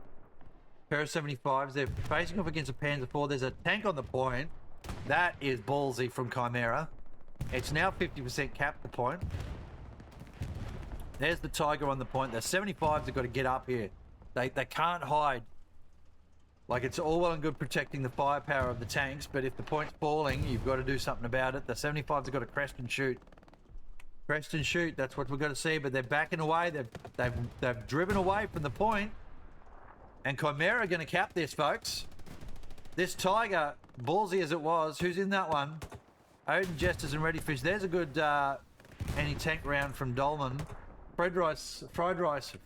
Pair of 75s. They're facing off against a Panzer IV. There's a tank on the point. That is ballsy from Chimera. It's now 50% capped the point. There's the Tiger on the point. The 75s have got to get up here. They can't hide. Like, it's all well and good protecting the firepower of the tanks, but if the point's falling, you've got to do something about it. The 75s have got to crest and shoot. Crest and shoot, that's what we've got to see, but they're backing away. They've driven away from the point. And Chimera are going to cap this, folks. This Tiger, ballsy as it was, who's in that one? Odin, Jesters, and Readyfish. There's a good anti-tank round from Dolman. Fried Rice tries to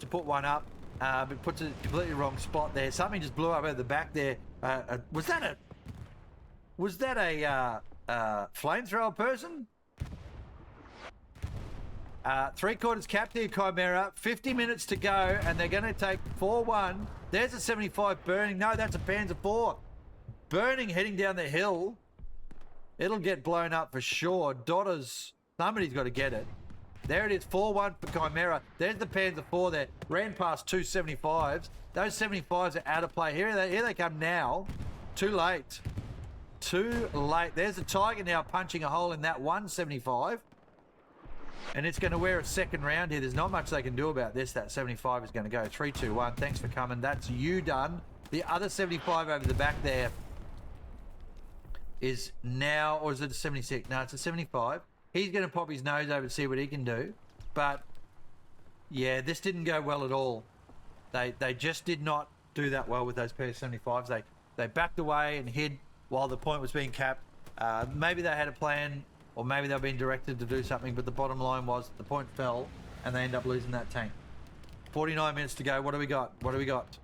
put one up, but puts it completely wrong spot there. Something just blew up at the back there. Was that a flamethrower person? 3/4 capped here, Chimera. 50 minutes to go, and they're going to take 4-1. There's a 75 burning. No, that's a Panzer IV. Burning, heading down the hill. It'll get blown up for sure. Dotters, somebody's got to get it. There it is, 4-1 for Chimera. There's the Panzer IV there. Ran past 2 75s. Those 75s are out of play. Here they come now. Too late. Too late. There's the Tiger now punching a hole in that 175. And it's going to wear a second round here. There's not much they can do about this. That 75 is going to go 3, 2, 1. Thanks for coming. That's you done. The other 75 over the back there is now, or is it a 76? No, it's a 75. He's going to pop his nose over to see what he can do. But, yeah, this didn't go well at all. They just did not do that well with those pair of 75s. They backed away and hid while the point was being capped. Maybe they had a plan, or maybe they were being directed to do something, but the bottom line was the point fell and they end up losing that tank. 49 minutes to go. What do we got? What do we got?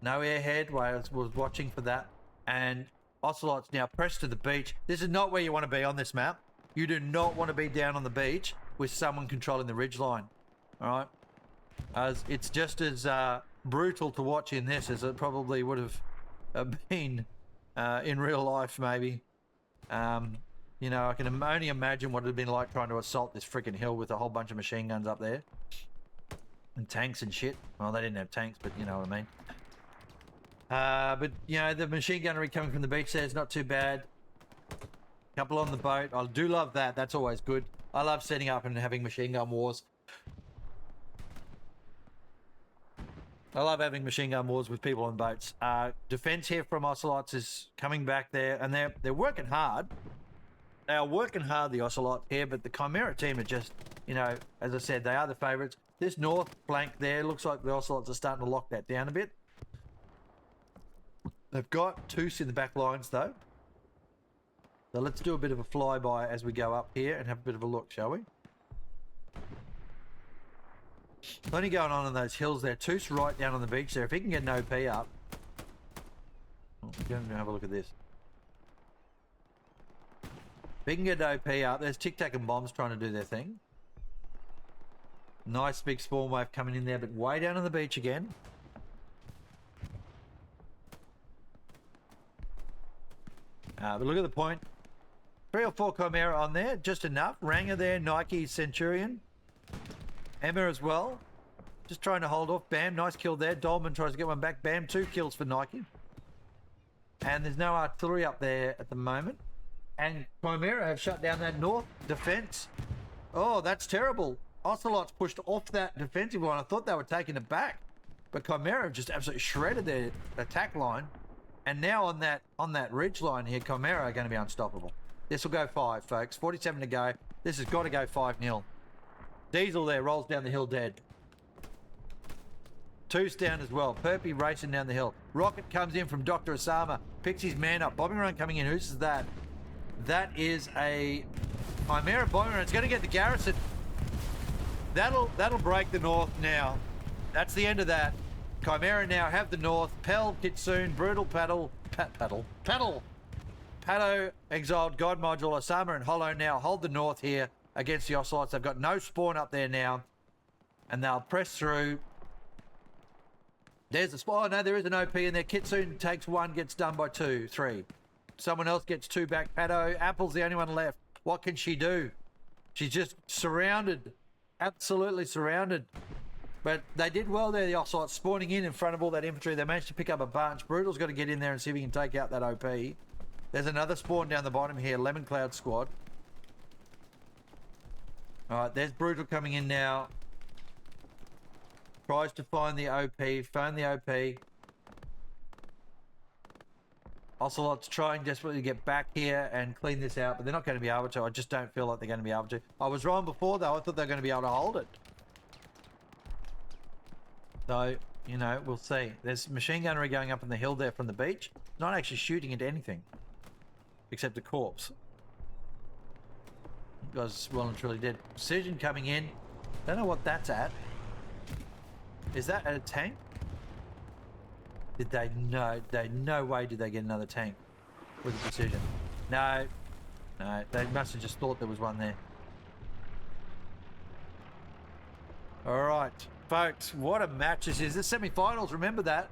No airhead. I was watching for that. And Ocelots now pressed to the beach. This is not where you want to be on this map. You do not want to be down on the beach with someone controlling the ridge line. All right? It's just as brutal to watch in this as it probably would have been in real life, maybe. You know, I can only imagine what it would have been like trying to assault this freaking hill with a whole bunch of machine guns up there. And tanks and shit. Well, they didn't have tanks, but you know what I mean. But, you know, the machine gunnery coming from the beach there is not too bad. Couple on the boat. I do love that. That's always good. I love setting up and having machine gun wars. I love having machine gun wars with people on boats. Defense here from Ocelots is coming back there, and they're working hard. They are working hard, the Ocelot here, but the Chimera team are just, you know, as I said, they are the favourites. This north flank there looks like the Ocelots are starting to lock that down a bit. They've got Toos in the back lines, though. So let's do a bit of a flyby as we go up here and have a bit of a look, shall we? Plenty going on those hills there. Toos right down on the beach there. If he can get an OP up. Oh, we're going to have a look at this. If he can get an OP up, there's Tic Tac and Bombs trying to do their thing. Nice big spawn wave coming in there, but way down on the beach again. But look at the point. 3 or 4 Chimera on there, just enough. Ranger there, Nike, Centurion. Emma as well. Just trying to hold off. Bam, nice kill there. Dolman tries to get one back. Bam, 2 kills for Nike. And there's no artillery up there at the moment. And Chimera have shut down that north defense. Oh, that's terrible. Ocelots pushed off that defensive line. I thought they were taking it back. But Chimera have just absolutely shredded their attack line. And now on that ridge line here, Chimera are going to be unstoppable. This will go 5, folks. 47 to go. This has got to go 5-0. Diesel there rolls down the hill dead. Toos down as well. Perpy racing down the hill. Rocket comes in from Dr. Osama. Picks his man up. Bombing run coming in. Who's that? That is a Chimera bombing run. It's going to get the garrison. That'll break the north now. That's the end of that. Chimera now have the north. Pell, Kitsoon, Brutal Paddle. Pato, Exiled, God Module, Osama and Hollow now hold the north here against the Ocelots. They've got no spawn up there now. And they'll press through. There's a spawn. Oh, no, there is an OP in there. Kitsune takes one, gets done by 2, 3. Someone else gets 2 back. Pato, Apple's the only one left. What can she do? She's just surrounded. Absolutely surrounded. But they did well there, the Ocelots, spawning in front of all that infantry. They managed to pick up a bunch. Brutal's got to get in there and see if he can take out that OP. There's another spawn down the bottom here, Lemon Cloud squad. All right, there's Brutal coming in now. Tries to find the OP, found the OP. Ocelots trying desperately to get back here and clean this out, but they're not going to be able to. I just don't feel like they're going to be able to. I was wrong before, though. I thought they were going to be able to hold it. So, you know, we'll see. There's machine gunnery going up on the hill there from the beach. Not actually shooting into anything. Except a corpse. You guys well and truly dead. Precision coming in. Don't know what that's at. Is that a tank? Did they know? No way did they get another tank with a precision. No. No, they must have just thought there was one there. All right. Folks, what a match this is. The semi-finals, remember that.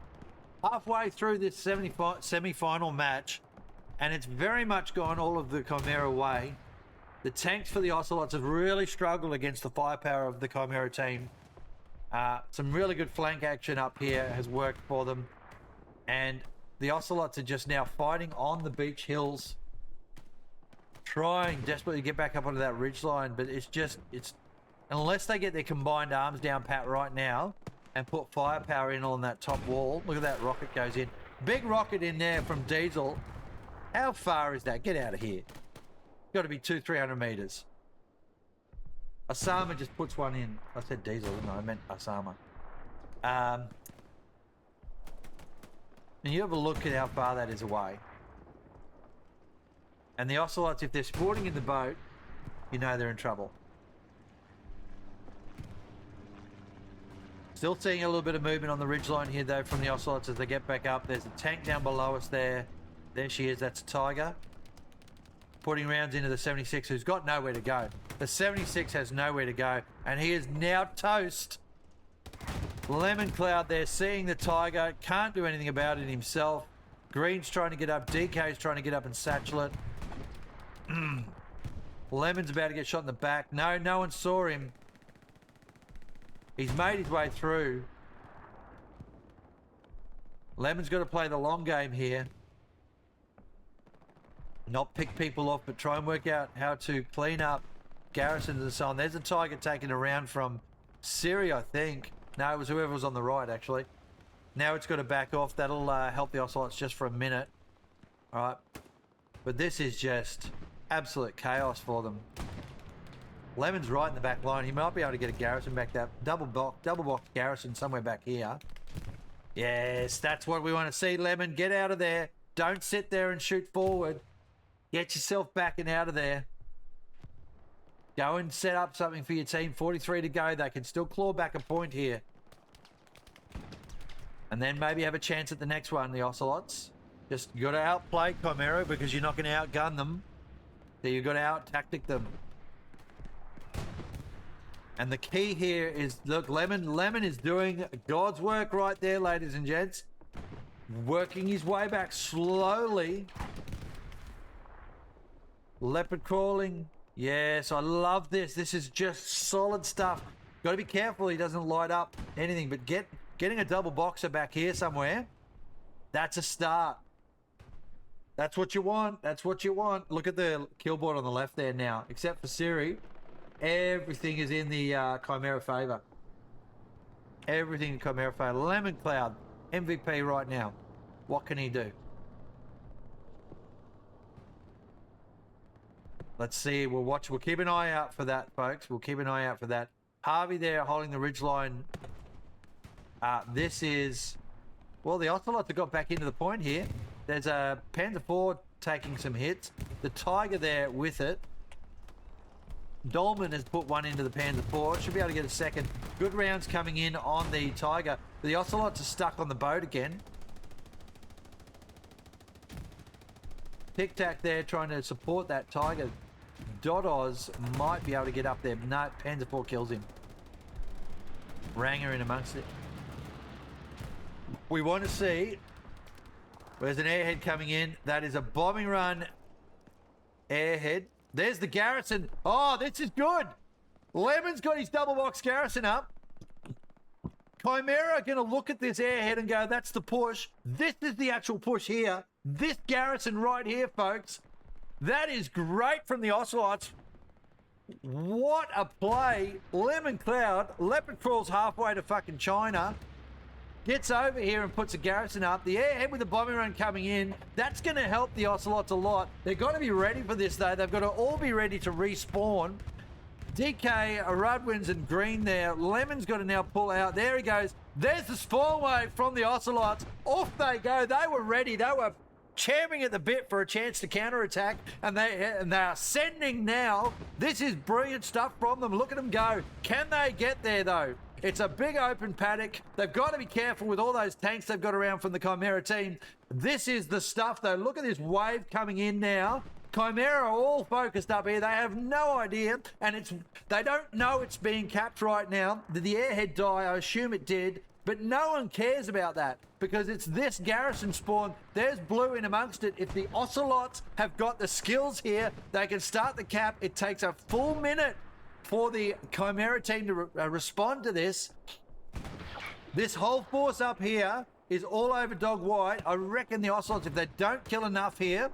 Halfway through this semi-final match, and it's very much gone all of the Chimera way. The tanks for the Ocelots have really struggled against the firepower of the Chimera team. Some really good flank action up here has worked for them. And the Ocelots are just now fighting on the beach hills, trying desperately to get back up onto that ridgeline, but it's unless they get their combined arms down pat right now and put firepower in on that top wall. Look at that rocket goes in. Big rocket in there from Diesel. How far is that? Get out of here. Got to be 200-300 meters. Osama just puts one in. I said Diesel, didn't I? I meant Osama. And you have a look at how far that is away. And the Ocelots, if they're sporting in the boat, you know they're in trouble. Still seeing a little bit of movement on the ridgeline here, though, from the Ocelots as they get back up. There's a tank down below us there. There she is. That's a Tiger. Putting rounds into the 76, who's got nowhere to go. The 76 has nowhere to go, and he is now toast. Lemon Cloud there, seeing the Tiger. Can't do anything about it himself. Green's trying to get up. DK's trying to get up and satchel it. Lemon's about to get shot in the back. No one saw him. He's made his way through. Lemon's got to play the long game here. Not pick people off, but try and work out how to clean up garrisons and so on. There's a Tiger taking a round from Siri, I think. No, it was whoever was on the right, actually. Now it's got to back off. That'll help the Ocelots just for a minute. All right. But this is just absolute chaos for them. Lemon's right in the back line. He might be able to get a garrison back there. Double box garrison somewhere back here. Yes, that's what we want to see, Lemon. Get out of there. Don't sit there and shoot forward. Get yourself back and out of there. Go and set up something for your team. 43 to go. They can still claw back a point here. And then maybe have a chance at the next one, the Ocelots. Just you got to outplay Chimera because you're not going to outgun them. So you've got to out-tactic them. And the key here is, look, Lemon is doing God's work right there, ladies and gents. Working his way back slowly. Leopard crawling. Yes, I love this. This is just solid stuff. Got to be careful he doesn't light up anything, but getting a double boxer back here somewhere, that's a start. That's what you want. That's what you want. Look at the kill board on the left there now, except for Siri. Everything is in the Chimera favor. Everything in Chimera favor. Lemon Cloud, MVP right now. What can he do? Let's see. We'll watch. We'll keep an eye out for that, folks. We'll keep an eye out for that. Harvey there holding the ridgeline. This is... Well, the Ocelots have got back into the point here. There's a Panzer IV taking some hits. The Tiger there with it. Dolman has put one into the Panzer IV. Should be able to get a second. Good rounds coming in on the Tiger. The Ocelots are stuck on the boat again. Tic Tac there trying to support that tiger. Dodoz might be able to get up there. No, Panzer 4 kills him. Ranger in amongst it. We want to see. There's an airhead coming in. That is a bombing run airhead. There's the garrison. Oh, this is good. Lemon's got his double box garrison up. Chimera are going to look at this airhead and go, that's the push. This is the actual push here. This garrison right here, folks. That is great from the Ocelots. What a play. Lemon Cloud. Leopard crawls halfway to fucking China. Gets over here and puts a garrison up. The airhead with the bombing run coming in. That's going to help the Ocelots a lot. They've got to be ready for this, though. They've got to all be ready to respawn. DK, Rudwins and Green there. Lemon's got to now pull out. There he goes. There's the spawn wave from the Ocelots. Off they go. They were ready. They were champing at the bit for a chance to counterattack, and they are sending now. This is brilliant stuff from them. Look at them go. Can they get there, though? It's a big open paddock. They've got to be careful with all those tanks they've got around from the Chimera team. This is the stuff, though. Look at this wave coming in now. Chimera are all focused up here. They have no idea, and they don't know it's being capped right now. Did the airhead die? I assume it did, but no one cares about that because it's this garrison spawn. There's blue in amongst it. If the Ocelots have got the skills here, they can start the cap. It takes a full minute for the Chimera team to respond to this. This whole force up here is all over Dog White. I reckon the Ocelots, if they don't kill enough here,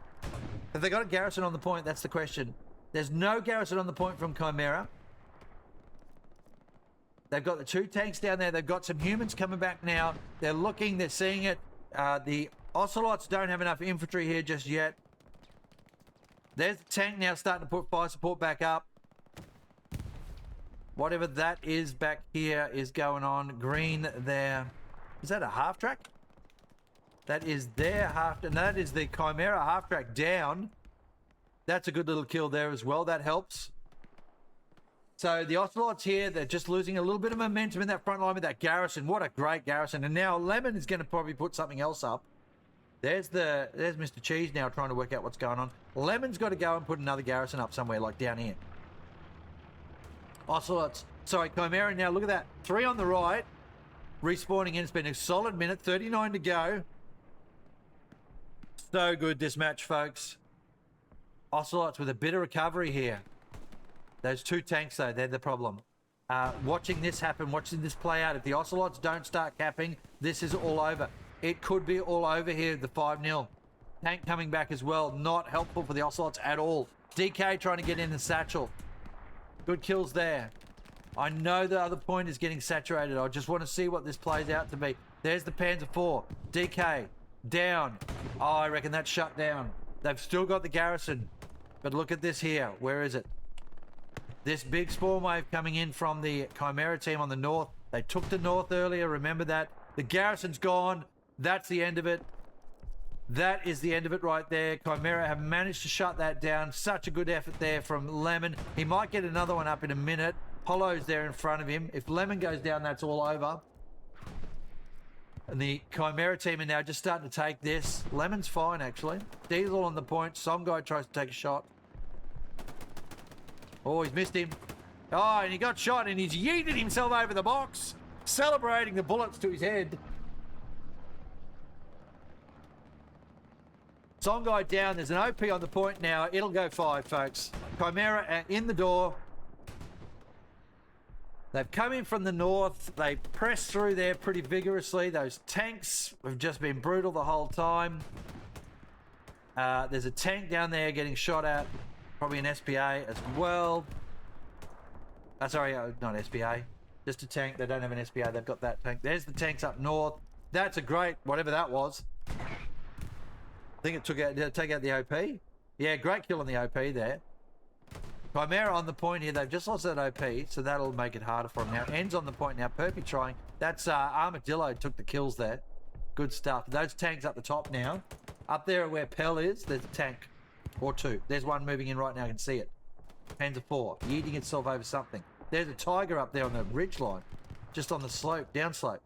have they got a garrison on the point? That's the question. There's no garrison on the point from Chimera. They've got the 2 tanks down there. They've got some humans coming back now. They're looking. They're seeing it. The Ocelots don't have enough infantry here just yet. There's the tank now starting to put fire support back up. Whatever that is back here is going on. Green there. Is that a half track? That is their half, and that is the Chimera half track down. That's a good little kill there as well. That helps. So the Ocelots here, they're just losing a little bit of momentum in that front line with that garrison. What a great garrison. And now Lemon is going to probably put something else up. There's Mr. Cheese now trying to work out what's going on. Lemon's got to go and put another garrison up somewhere like down here. Ocelots. Sorry, Chimera now. Look at that. 3 on the right. Respawning in. It's been a solid minute. 39 to go. So good this match, folks. Ocelots with a bit of recovery here. Those 2 tanks, though, they're the problem. Watching this happen, watching this play out. If the Ocelots don't start capping, this is all over. It could be all over here, the 5-0. Tank coming back as well. Not helpful for the Ocelots at all. DK trying to get in the satchel. Good kills there. I know the other point is getting saturated. I just want to see what this plays out to be. There's the Panzer 4. DK. Down. Oh, I reckon that's shut down. They've still got the garrison. But look at this here. Where is it? This big spawn wave coming in from the Chimera team on the north. They took the north earlier. Remember that. The garrison's gone. That's the end of it. That is the end of it right there. Chimera have managed to shut that down. Such a good effort there from Lemon. He might get another one up in a minute. Polo's there in front of him. If Lemon goes down, that's all over. And the Chimera team are now just starting to take this. Lemon's fine, actually. Diesel on the point. Some guy tries to take a shot. Oh, he's missed him. Oh, and he got shot, and he's yeeted himself over the box, celebrating the bullets to his head. Some guy down. There's an OP on the point now. It'll go 5, folks. Chimera in the door. They've come in from the north. They pressed through there pretty vigorously. Those tanks have just been brutal the whole time. There's a tank down there getting shot at. Probably an SPA as well. Sorry, not SPA. Just a tank. They don't have an SPA. They've got that tank. There's the tanks up north. That's a great, whatever that was. I think it took out, did it take out the OP? Yeah, great kill on the OP there. Chimera on the point here. They've just lost that OP, so that'll make it harder for them now. Ends on the point now. Perpy trying. That's Armadillo took the kills there. Good stuff. Those tanks up the top now. Up there where Pell is, there's a tank. Or 2. There's one moving in right now. I can see it. Panzer 4. Eating itself over something. There's a tiger up there on the ridge line. Just on the slope. Down slope.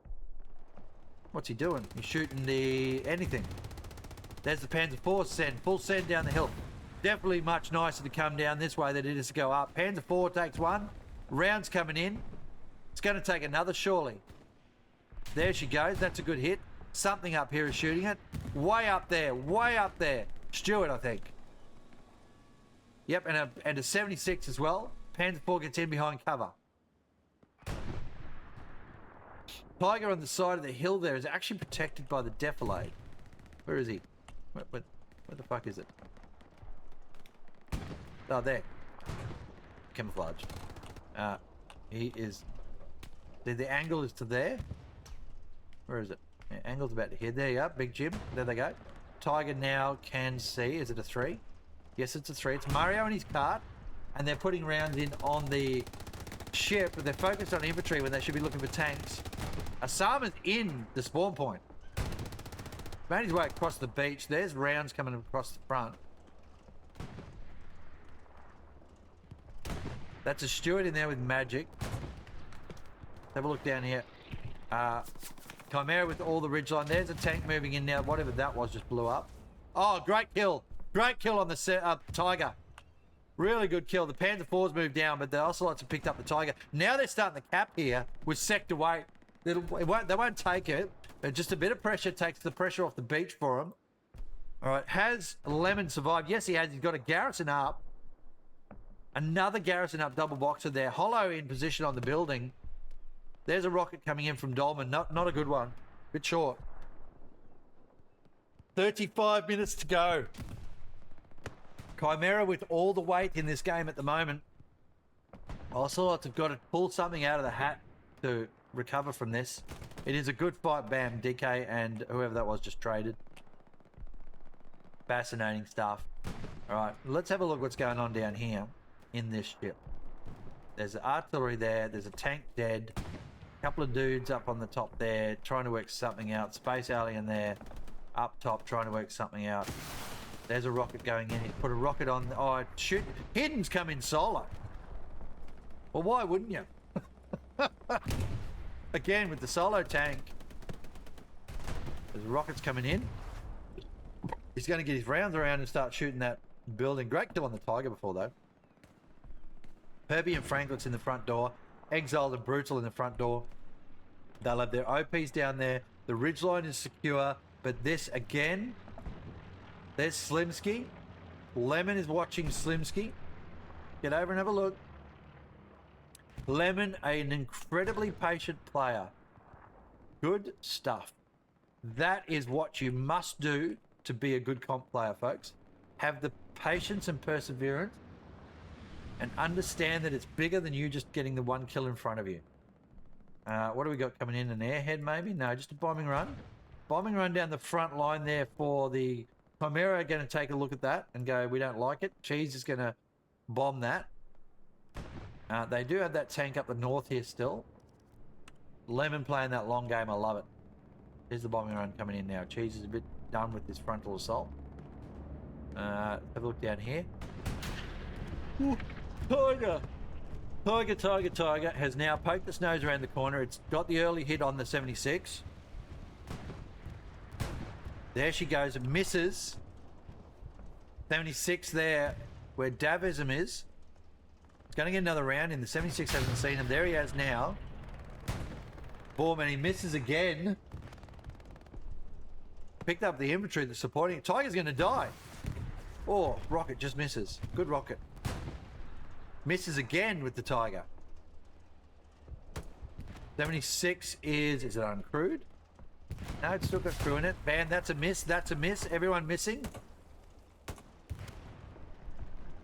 What's he doing? He's shooting the anything. There's the Panzer IV send. Full send down the hill. Definitely much nicer to come down this way than it is to go up. Panzer IV takes one. Rounds coming in. It's going to take another, surely. There she goes. That's a good hit. Something up here is shooting it. Way up there. Way up there. Stewart, I think. Yep, and a 76 as well. Panzer IV gets in behind cover. Tiger on the side of the hill there is actually protected by the defilade. Where is he? Where the fuck is it? Oh, there. Camouflage. He is... The angle is to there. Where is it? Yeah, angle's about to here. There you are. Big Jim. There they go. Tiger now can see. Is it a 3? Yes, it's a 3. It's Mario and his cart. And they're putting rounds in on the ship. But they're focused on infantry when they should be looking for tanks. Osama's in the spawn point. Made his way across the beach. There's rounds coming across the front. That's a Stewart in there with magic. Have a look down here. Chimera with all the ridgeline. There's a tank moving in now. Whatever that was just blew up. Oh, great kill. Great kill on the Tiger. Really good kill. The Panzer IV's moved down, but the Ocelots have picked up the Tiger. Now they're starting the cap here with sector weight. They won't take it. Just a bit of pressure takes the pressure off the beach for them. All right. Has Lemon survived? Yes, he has. He's got a garrison up. Another garrison up double boxer there. Hollow in position on the building. There's a rocket coming in from Dolman. Not a good one. Bit short. 35 minutes to go. Chimera with all the weight in this game at the moment. Ocelots have got to pull something out of the hat to recover from this. It is a good fight. Bam, DK and whoever that was just traded. Fascinating stuff. All right, let's have a look what's going on down here in this ship. There's artillery there. There's a tank dead. A couple of dudes up on the top there trying to work something out. Space alien there up top trying to work something out. There's a rocket going in. He put a rocket on. Oh, shoot. Hidden's come in solo. Well, why wouldn't you? Again, with the solo tank. There's rockets coming in. He's going to get his rounds around and start shooting that building. Great kill on the Tiger before, though. Herbie and Franklin's in the front door. Exiled and Brutal in the front door. They'll have their OPs down there. The ridgeline is secure. But this, again... There's Slimsky. Lemon is watching Slimsky. Get over and have a look. Lemon, an incredibly patient player. Good stuff. That is what you must do to be a good comp player, folks. Have the patience and perseverance and understand that it's bigger than you just getting the one kill in front of you. What do we got coming in? An airhead maybe? No, just a bombing run. Bombing run down the front line there for the... Chimera are going to take a look at that and go, we don't like it. Cheese is going to bomb that. They do have that tank up the north here still. Lemon playing that long game. I love it. Here's the bombing run coming in now. Cheese is a bit done with this frontal assault. Have a look down here. Ooh, Tiger. Tiger has now poked its nose around the corner. It's got the early hit on the 76. There she goes. It misses. 76 there where Davism is. It's going to get another round in. The 76 hasn't seen him. There he is now. Boom, and he misses again. Picked up the infantry that's supporting it. Tiger's going to die. Oh, rocket just misses. Good rocket. Misses again with the Tiger. 76 is it uncrewed? No, it's still got crew in it. Bam, that's a miss. That's a miss. Everyone missing.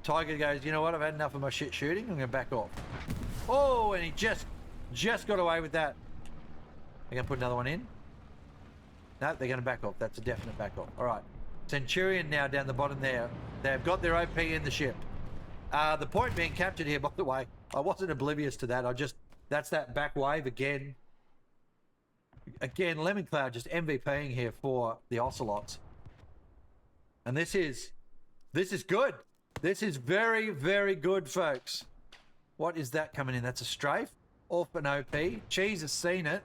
Tiger goes, you know what? I've had enough of my shit shooting. I'm going to back off. Oh, and he just got away with that. They're going to put another one in. No, they're going to back off. That's a definite back off. All right. Centurion now down the bottom there. They've got their OP in the ship. The point being captured here, by the way. I wasn't oblivious to that. That's that back wave again. Again, Lemon Cloud just MVPing here for the Ocelots. And this is good. This is very, very good, folks. What is that coming in? That's a strafe. Off an OP. Cheese has seen it.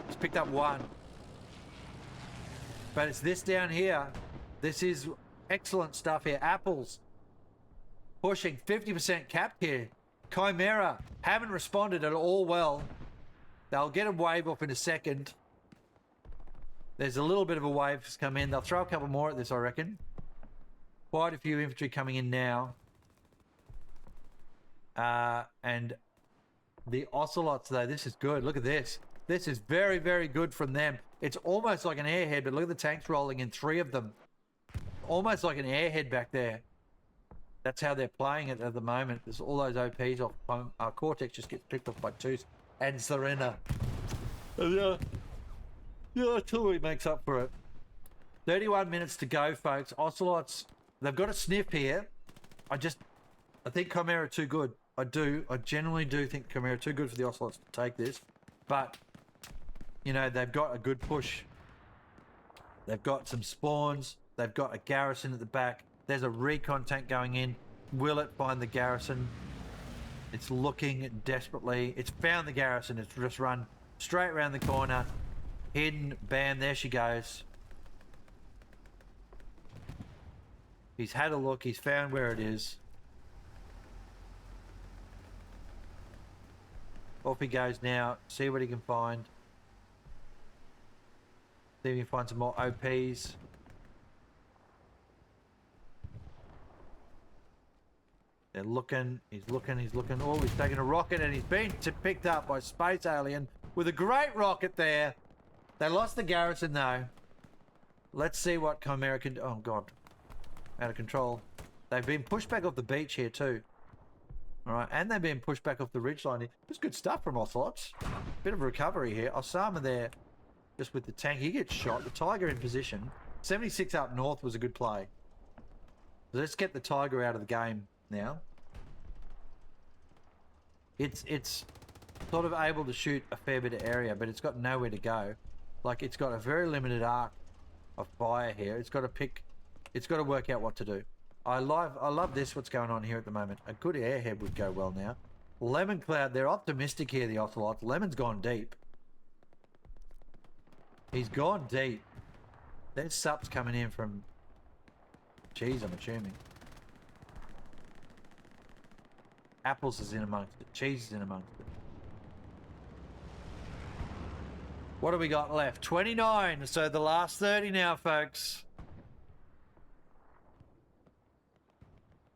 It's picked up one. But it's this down here. This is excellent stuff here. Apples pushing 50% capped here. Chimera haven't responded at all well. They'll get a wave off in a second. There's a little bit of a wave that's come in. They'll throw a couple more at this, I reckon. Quite a few infantry coming in now. And the Ocelots, though, this is good. Look at this. This is very, very good from them. It's almost like an airhead, but look at the tanks rolling in, 3 of them. Almost like an airhead back there. That's how they're playing it at the moment. There's all those OPs off. Cortex just gets picked off by Toos and Serena. Yeah, artillery makes up for it. 31 minutes to go, folks. Ocelots, they've got a sniff here. I think Chimera are too good. I genuinely do think Chimera are too good for the Ocelots to take this. But, you know, they've got a good push. They've got some spawns. They've got a garrison at the back. There's a recon tank going in. Will it find the garrison? It's looking desperately. It's found the garrison. It's just run straight around the corner. Hidden. Bam, there she goes. He's had a look. He's found where it is. Off he goes now. See what he can find. See if he can find some more OPs. They're looking. He's looking. He's looking. Oh, he's taking a rocket and he's been picked up by Space Alien with a great rocket there. They lost the garrison though. Let's see what Chimera can do. Oh, God. Out of control. They've been pushed back off the beach here too. Alright, and they've been pushed back off the ridgeline here. It's good stuff from Ocelots. Bit of recovery here. Osama there, just with the tank. He gets shot. The Tiger in position. 76 up north was a good play. So let's get the Tiger out of the game now. It's sort of able to shoot a fair bit of area, but it's got nowhere to go. Like, it's got a very limited arc of fire here. It's got to pick. It's got to work out what to do. I love this, what's going on here at the moment. A good airhead would go well now. Lemon Cloud, they're optimistic here, the Ocelots. Lemon's gone deep. He's gone deep. There's subs coming in from Cheese, I'm assuming. Apples is in amongst it. Cheese is in amongst it. What do we got left? 29. So the last 30 now, folks.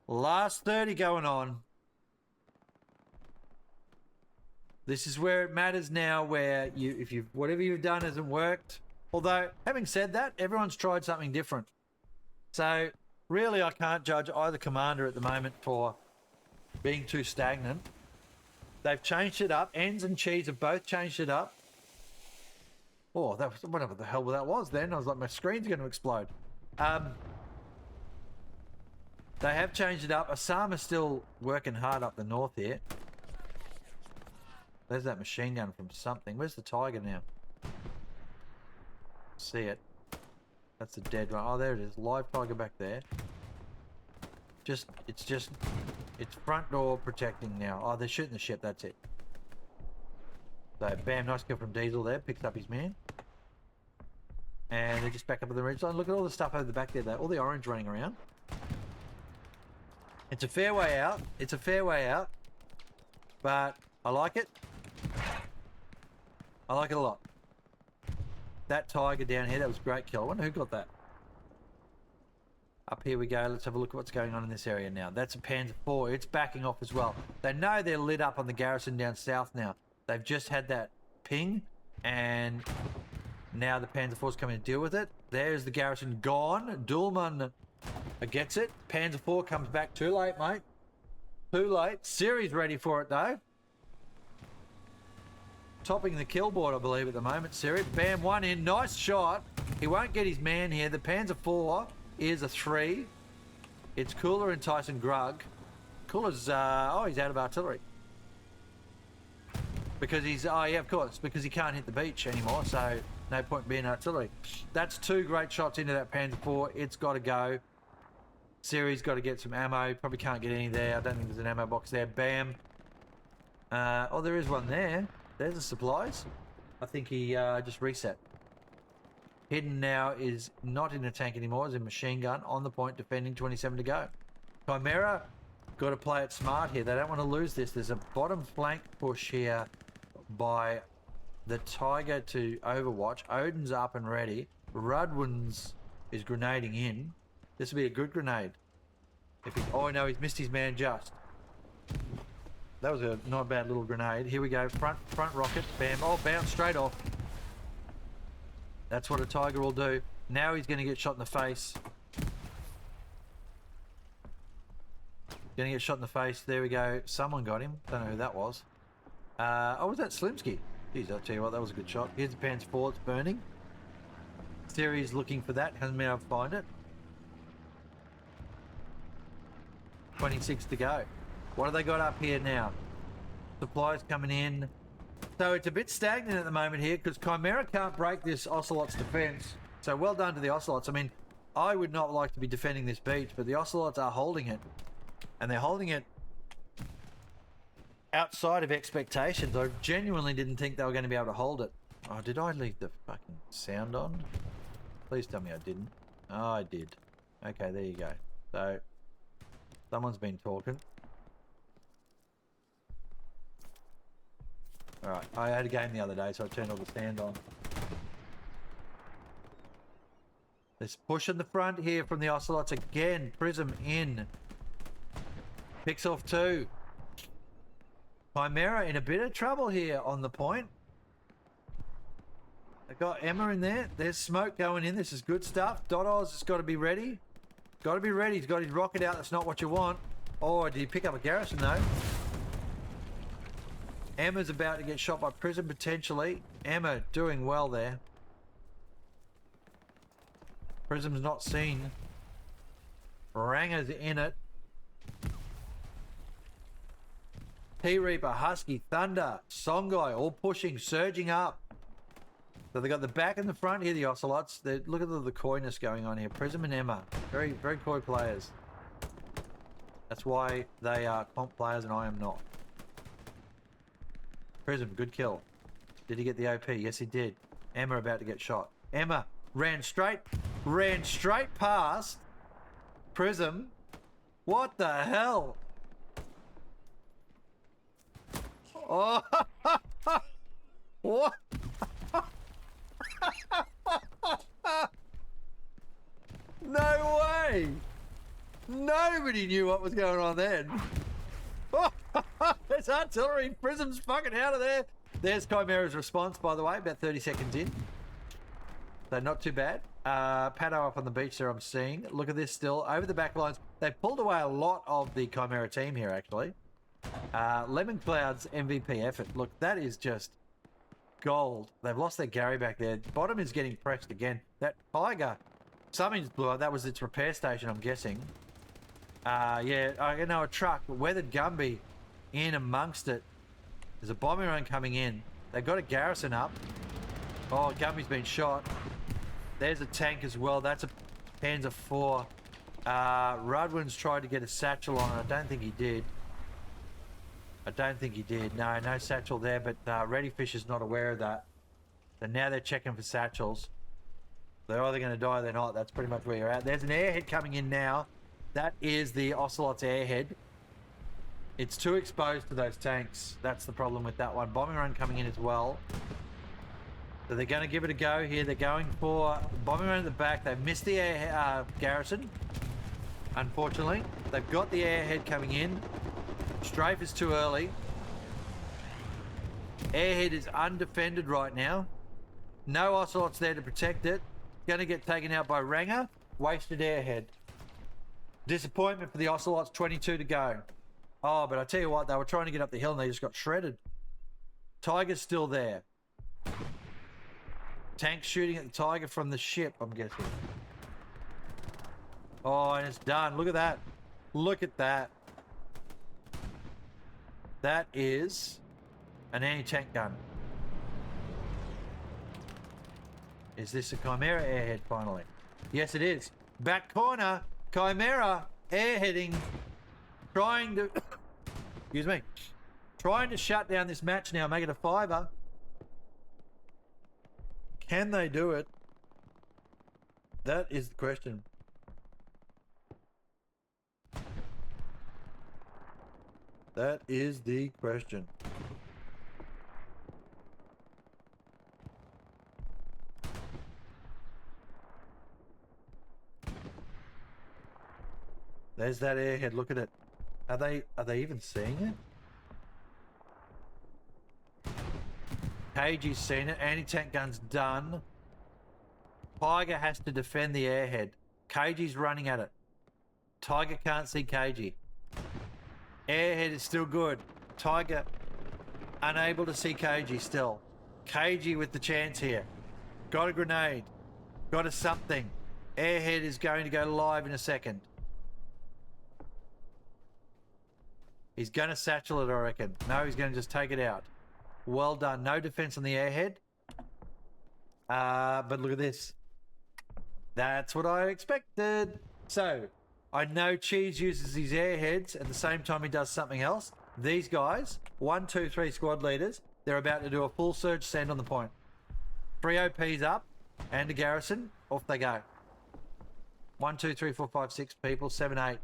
Last 30 going on. This is where it matters now, where whatever you've done hasn't worked. Although, having said that, everyone's tried something different. So, really, I can't judge either commander at the moment for being too stagnant. They've changed it up. Ends and Cheese have both changed it up. Oh, that was whatever the hell that was then. I was like, my screen's going to explode. They have changed it up. Osama's still working hard up the north here. There's that machine gun from something. Where's the Tiger now? See it. That's the dead one. Oh, there it is. Live Tiger back there. It's front door protecting now. Oh, they're shooting the ship. That's it. So, bam, nice kill from Diesel there. Picks up his man. And they're just back up at the ridge line. Look at all the stuff over the back there, though. All the orange running around. It's a fair way out. It's a fair way out. But I like it. I like it a lot. That Tiger down here, that was a great kill. I wonder who got that. Up here we go. Let's have a look at what's going on in this area now. That's a Panzer IV. It's backing off as well. They know they're lit up on the garrison down south now. They've just had that ping, and now the Panzer IV's coming to deal with it. There's the garrison gone. Dulman gets it. Panzer IV comes back. Too late, mate. Too late. Siri's ready for it, though. Topping the kill board, I believe, at the moment. Siri. Bam, one in. Nice shot. He won't get his man here. The Panzer IV is a 3. It's Cooler and Tyson Grug. Cooler's, he's out of artillery. Because he's, oh yeah, of course, because he can't hit the beach anymore, so no point being artillery. That's 2 great shots into that Panzer IV. It's got to go. Siri's got to get some ammo. Probably can't get any there. I don't think there's an ammo box there. Bam. Oh, there is one there. There's the supplies. I think he just reset. Hidden now is not in a tank anymore. It's in machine gun on the point, defending. 27 to go. Chimera got to play it smart here. They don't want to lose this. There's a bottom flank push here by the Tiger to Overwatch. Odin's up and ready. Rudwin's is grenading in. This will be a good grenade. If he, oh no, he's missed his man just. That was a not bad little grenade. Here we go. Front rocket. Bam. Oh, bounce straight off. That's what a Tiger will do. Now he's going to get shot in the face. Going to get shot in the face. There we go. Someone got him. Don't know who that was. Oh, was that Slimsky? Jeez, I'll tell you what, that was a good shot. Here's the Pants 4. It's burning. Theory's looking for that. Hasn't been able to find it. 26 to go. What have they got up here now? Supplies coming in. So it's a bit stagnant at the moment here because Chimera can't break this Ocelot's defense. So well done to the Ocelots. I mean, I would not like to be defending this beach, but the Ocelots are holding it. And they're holding it outside of expectations. I genuinely didn't think they were going to be able to hold it. Oh, did I leave the fucking sound on? Please tell me I didn't. Oh, I did. Okay, there you go. So, someone's been talking. Alright, I had a game the other day, so I turned all the sound on. Let's push in the front here from the Ocelots again. Prism in. Picks off 2. Chimera in a bit of trouble here on the point. They got Emma in there. There's smoke going in. This is good stuff. Dodos has got to be ready. Got to be ready. He's got his rocket out. That's not what you want. Oh, did he pick up a garrison though? Emma's about to get shot by Prism potentially. Emma doing well there. Prism's not seen. Ranger's in it. T-Reaper, Husky, Thunder, Songai, all pushing, surging up. So they got the back and the front here, the Ocelots. Look at the coyness going on here. Prism and Emma, very, very coy players. That's why they are comp players and I am not. Prism, good kill. Did he get the OP? Yes, he did. Emma about to get shot. Emma ran straight past Prism. What the hell? Oh, what? No way! Nobody knew what was going on then. There's artillery. Prism's fucking out of there. There's Chimera's response, by the way, about 30 seconds in. So not too bad. Pato up on the beach there, I'm seeing. Look at this still. Over the back lines. They've pulled away a lot of the Chimera team here, actually. Lemon Cloud's MVP effort. Look, that is just gold. They've lost their Gary back there. Bottom is getting pressed again. That Tiger, something just blew up. That was its repair station, I'm guessing. Yeah, I know a truck. Weathered Gumby in amongst it. There's a bombing run coming in. They've got a garrison up. Oh, Gumby's been shot. There's a tank as well. That's a Panzer IV. Rudwin's tried to get a satchel on it. I don't think he did. No, no satchel there, but Reddyfish is not aware of that. So now they're checking for satchels. They're either going to die or they're not. That's pretty much where you're at. There's an airhead coming in now. That is the Ocelot's airhead. It's too exposed to those tanks. That's the problem with that one. Bombing run coming in as well. So they're going to give it a go here. They're going for bombing run at the back. They've missed the air garrison, unfortunately. They've got the airhead coming in. Strafe is too early. Airhead is undefended right now. No Ocelots there to protect it. Going to get taken out by Ranger. Wasted airhead. Disappointment for the Ocelots. 22 to go. Oh, but I tell you what, they were trying to get up the hill and they just got shredded. Tiger's still there. Tank shooting at the Tiger from the ship, I'm guessing. Oh, and it's done. Look at that. Look at that. That is an anti-tank gun. Is this a Chimera airhead finally? Yes, it is. Back corner, Chimera airheading, trying to, excuse me, trying to shut down this match now, make it a 5-er. Can they do it? That is the question. That is the question. There's that airhead. Look at it. Are they even seeing it? Cagey's seen it. Anti-tank gun's done. Tiger has to defend the airhead. Cagey's running at it. Tiger can't see Cagey. Airhead is still good. Tiger unable to see Cagey still. Cagey with the chance here. Got a grenade. Got a something. Airhead is going to go live in a second. He's going to satchel it, I reckon. No, he's going to just take it out. Well done. No defense on the airhead. But look at this. That's what I expected. So, I know Cheese uses his airheads at the same time he does something else. These guys, 1, 2, 3 squad leaders, they're about to do a full surge send on the point. 3 OPs up and a garrison. Off they go. 1, 2, 3, 4, 5, 6 people. 7, 8.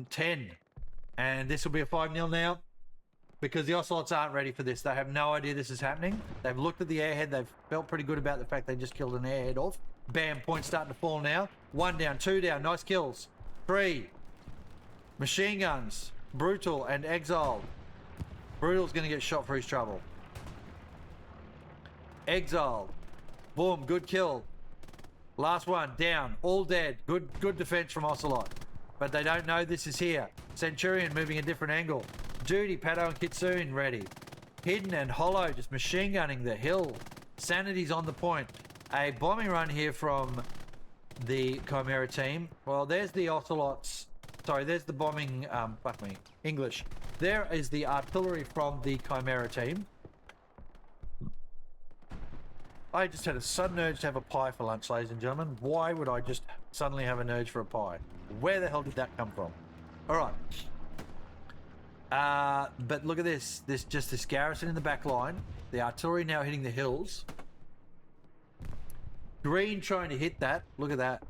10. And this will be a 5-0 now because the Ocelots aren't ready for this. They have no idea this is happening. They've looked at the airhead. They've felt pretty good about the fact they just killed an airhead off. Bam, points starting to fall now. 1 down, 2 down. Nice kills. 3. Machine guns. Brutal and Exiled. Brutal's going to get shot for his trouble. Exiled. Boom, good kill. Last one, down. All dead. Good defense from Ocelot. But they don't know this is here. Centurion moving a different angle. Judy, Pato and Kitsune ready. Hidden and Hollow just machine gunning the hill. Sanity's on the point. A bombing run here from the Chimera team. Well, there's the Ocelots. Sorry, there's the bombing, English. There is the artillery from the Chimera team. I just had a sudden urge to have a pie for lunch, ladies and gentlemen. Why would I just suddenly have an urge for a pie? Where the hell did that come from? All right. But look at this. Just this garrison in the back line. The artillery now hitting the hills. Green trying to hit that. Look at that.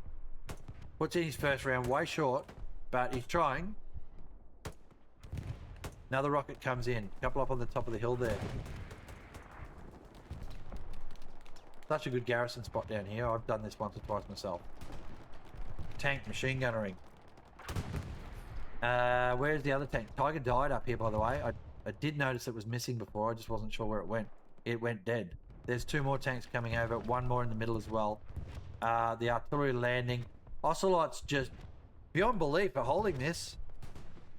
What's in his first round? Way short, but he's trying. Another rocket comes in. Couple up on the top of the hill there. Such a good garrison spot down here. I've done this once or twice myself. Tank machine gunnering. Where's the other tank? Tiger died up here, by the way. I did notice it was missing before. I just wasn't sure where it went. It went dead. There's 2 more tanks coming over. 1 more in the middle as well. The artillery landing. Ocelots just beyond belief are holding this.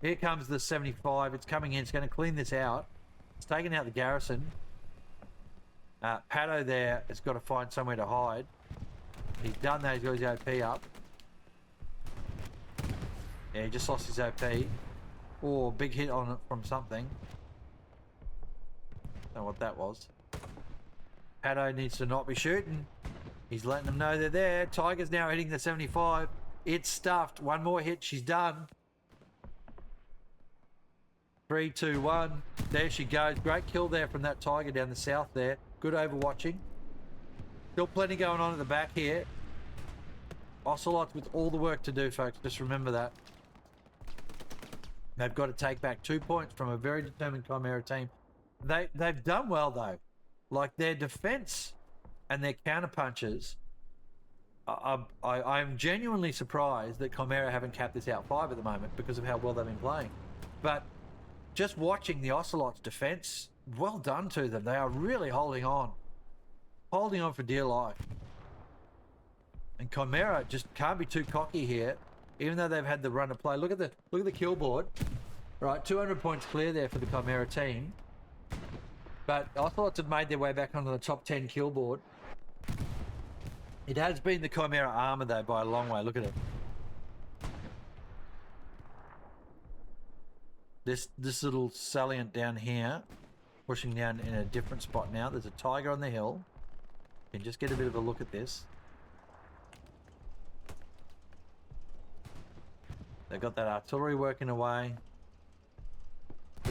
Here comes the 75. It's coming in. It's going to clean this out. It's taking out the garrison. Pato there has got to find somewhere to hide. He's done that. He's got his OP up. Yeah, he just lost his OP. Oh, big hit on it from something. Don't know what that was. Pato needs to not be shooting. He's letting them know they're there. Tiger's now hitting the 75. It's stuffed. 1 more hit. She's done. 3, 2, 1. There she goes. Great kill there from that Tiger down the south there. Good overwatching. Still plenty going on at the back here. Ocelots with all the work to do, folks. Just remember that. They've got to take back 2 points from a very determined Chimera team. They've done well, though. Like, their defense and their counter punches. I'm genuinely surprised that Chimera haven't capped this out 5 at the moment because of how well they've been playing. But just watching the Ocelots' defense, well done to them. They are really holding on. Holding on for dear life. And Chimera just can't be too cocky here, even though they've had the run of play. Look at the kill board. Right, 200 points clear there for the Chimera team. But Ocelots have made their way back onto the top 10 kill board. It has been the Chimera armor, though, by a long way. Look at it. This little salient down here, pushing down in a different spot now. There's a Tiger on the hill. You can just get a bit of a look at this. They've got that artillery working away.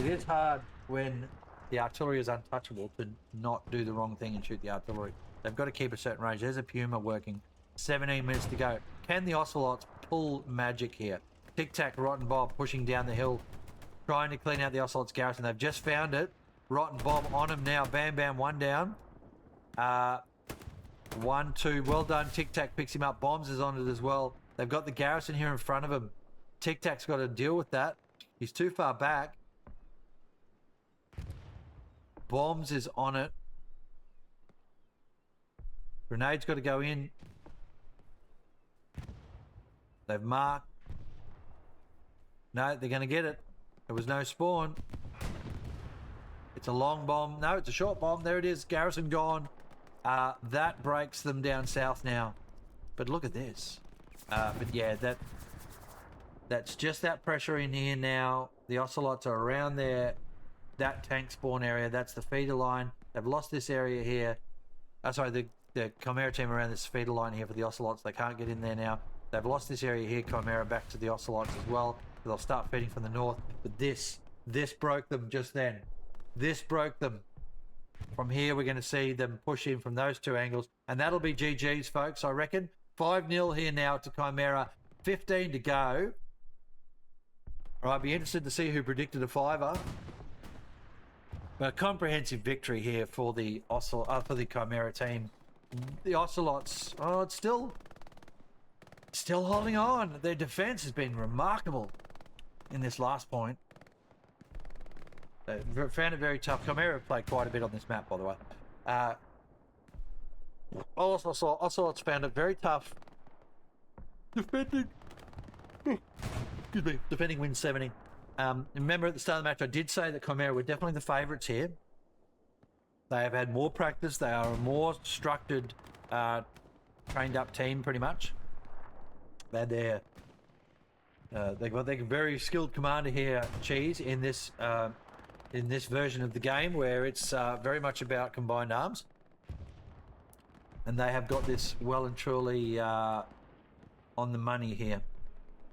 It is hard when the artillery is untouchable to not do the wrong thing and shoot the artillery. They've got to keep a certain range. There's a Puma working. 17 minutes to go. Can the Ocelots pull magic here? Tic Tac, Rotten Bob pushing down the hill, trying to clean out the Ocelots garrison. They've just found it. Rotten Bob on him now. Bam Bam, one down. 1, 2. Well done. Tic Tac picks him up. Bombs is on it as well. They've got the garrison here in front of him. Tic Tac's got to deal with that. He's too far back. Bombs is on it. Grenade's got to go in. They've marked. No, they're going to get it. There was no spawn. It's a long bomb. No, it's a short bomb. There it is. Garrison gone. That breaks them down south now. But look at this. But yeah, that's just that pressure in here now. The Ocelots are around there. That tank spawn area. That's the feeder line. They've lost this area here. Sorry, the Chimera team around this feeder line here for the Ocelots. They can't get in there now. They've lost this area here. Chimera back to the Ocelots as well. They'll start feeding from the north. But this broke them just then. This broke them. From here, we're going to see them push in from those two angles. And that'll be GG's, folks, I reckon. 5-0 here now to Chimera. 15 to go. All right, I'd be interested to see who predicted a 5-er. But a comprehensive victory here for the Chimera team. The Ocelots, it's still holding on. Their defense has been remarkable in this last point. They found it very tough. Chimera have played quite a bit on this map, by the way. Ocelots found it very tough defending win 70. Remember at the start of the match, I did say that Chimera were definitely the favourites here. They have had more practice. They are a more structured, trained up team, pretty much. They've got their very skilled commander here, Cheese, in this version of the game, where it's very much about combined arms. And they have got this well and truly on the money here,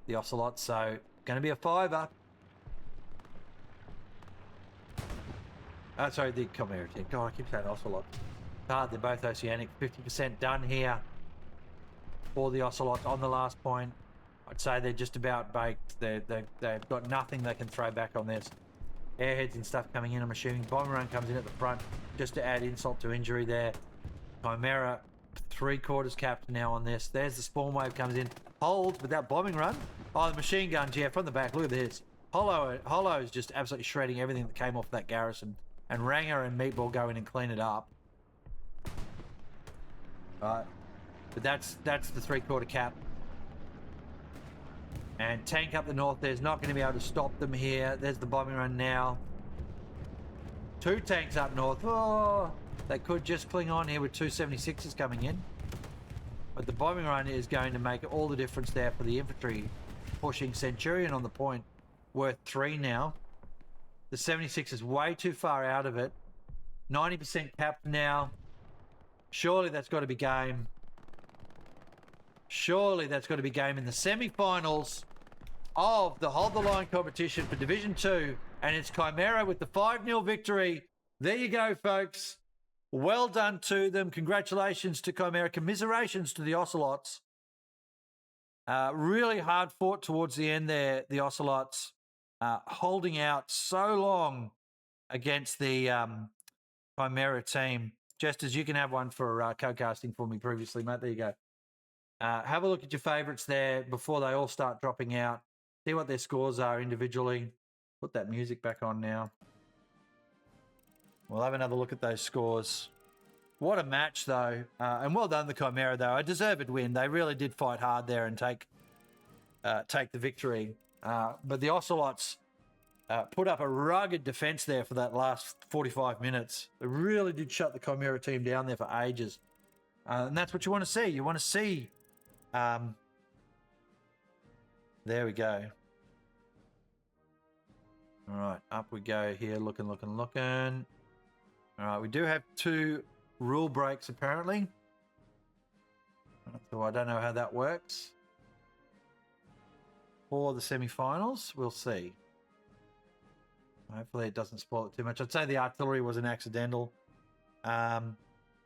the Ocelots. So, going to be a 5-er. Sorry, the Chimera team. God, I keep saying Ocelots. They're both Oceanic. 50% done here for the Ocelots on the last point. I'd say they're just about baked. They've got nothing they can throw back on this. Airheads and stuff coming in, I'm assuming. Bomber run comes in at the front just to add insult to injury there. Chimera, 3/4 capped now on this. There's the spawn wave comes in. Holds with that bombing run. Oh, the machine guns, yeah, from the back. Look at this. Hollow is just absolutely shredding everything that came off that garrison. And Ranger and Meatball go in and clean it up. Right. But that's the 3/4 cap. And tank up the north there's not going to be able to stop them here. There's the bombing run now. 2 tanks up north. Oh, they could just cling on here with 2 76s coming in. But the bombing run is going to make all the difference there for the infantry. Pushing Centurion on the point. Worth 3 now. The 76 is way too far out of it. 90% capped now. Surely that's got to be game. Surely that's got to be game in the semi-finals of the Hold the Line competition for Division 2. And it's Chimera with the 5-0 victory. There you go, folks. Well done to them. Congratulations to Chimera. Commiserations to the Ocelots. Really hard fought towards the end there, the Ocelots. Holding out so long against the Chimera team. Just as you can have one for co-casting for me previously, mate. There you go. Have a look at your favourites there before they all start dropping out. See what their scores are individually. Put that music back on now. We'll have another look at those scores. What a match, though. And well done, the Chimera, though. A deserved win. They really did fight hard there and take the victory. But the Ocelots put up a rugged defence there for that last 45 minutes. They really did shut the Chimera team down there for ages. And that's what you want to see. You want to see... there we go. All right, up we go here. Looking. All right, we do have 2 rule breaks, apparently. So I don't know how that works. For the semi-finals, we'll see. Hopefully it doesn't spoil it too much. I'd say the artillery was an accidental.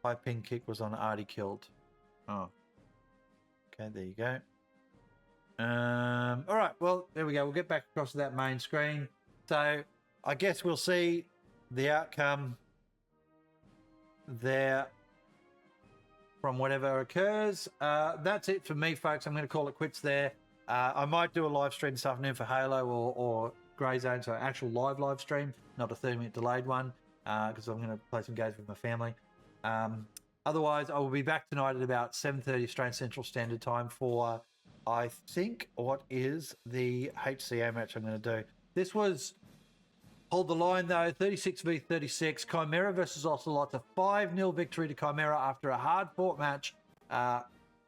High pin kick was on Artie Killed. Oh. Okay, there you go. All right, well, there we go. We'll get back across to that main screen. So I guess we'll see the outcome there from whatever occurs. That's it for me, folks. I'm going to call it quits there. I might do a live stream this afternoon for Halo or Grey Zone, so actual live stream, not a 30-minute delayed one, because I'm going to play some games with my family. Otherwise, I will be back tonight at about 7:30 Australian Central Standard Time for, I think, what is the HCA match I'm going to do. This was, hold the line though, 36 v 36, Chimera versus Ocelots, a 5-0 victory to Chimera after a hard-fought match.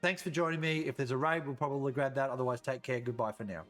Thanks for joining me. If there's a raid, we'll probably grab that. Otherwise, take care. Goodbye for now.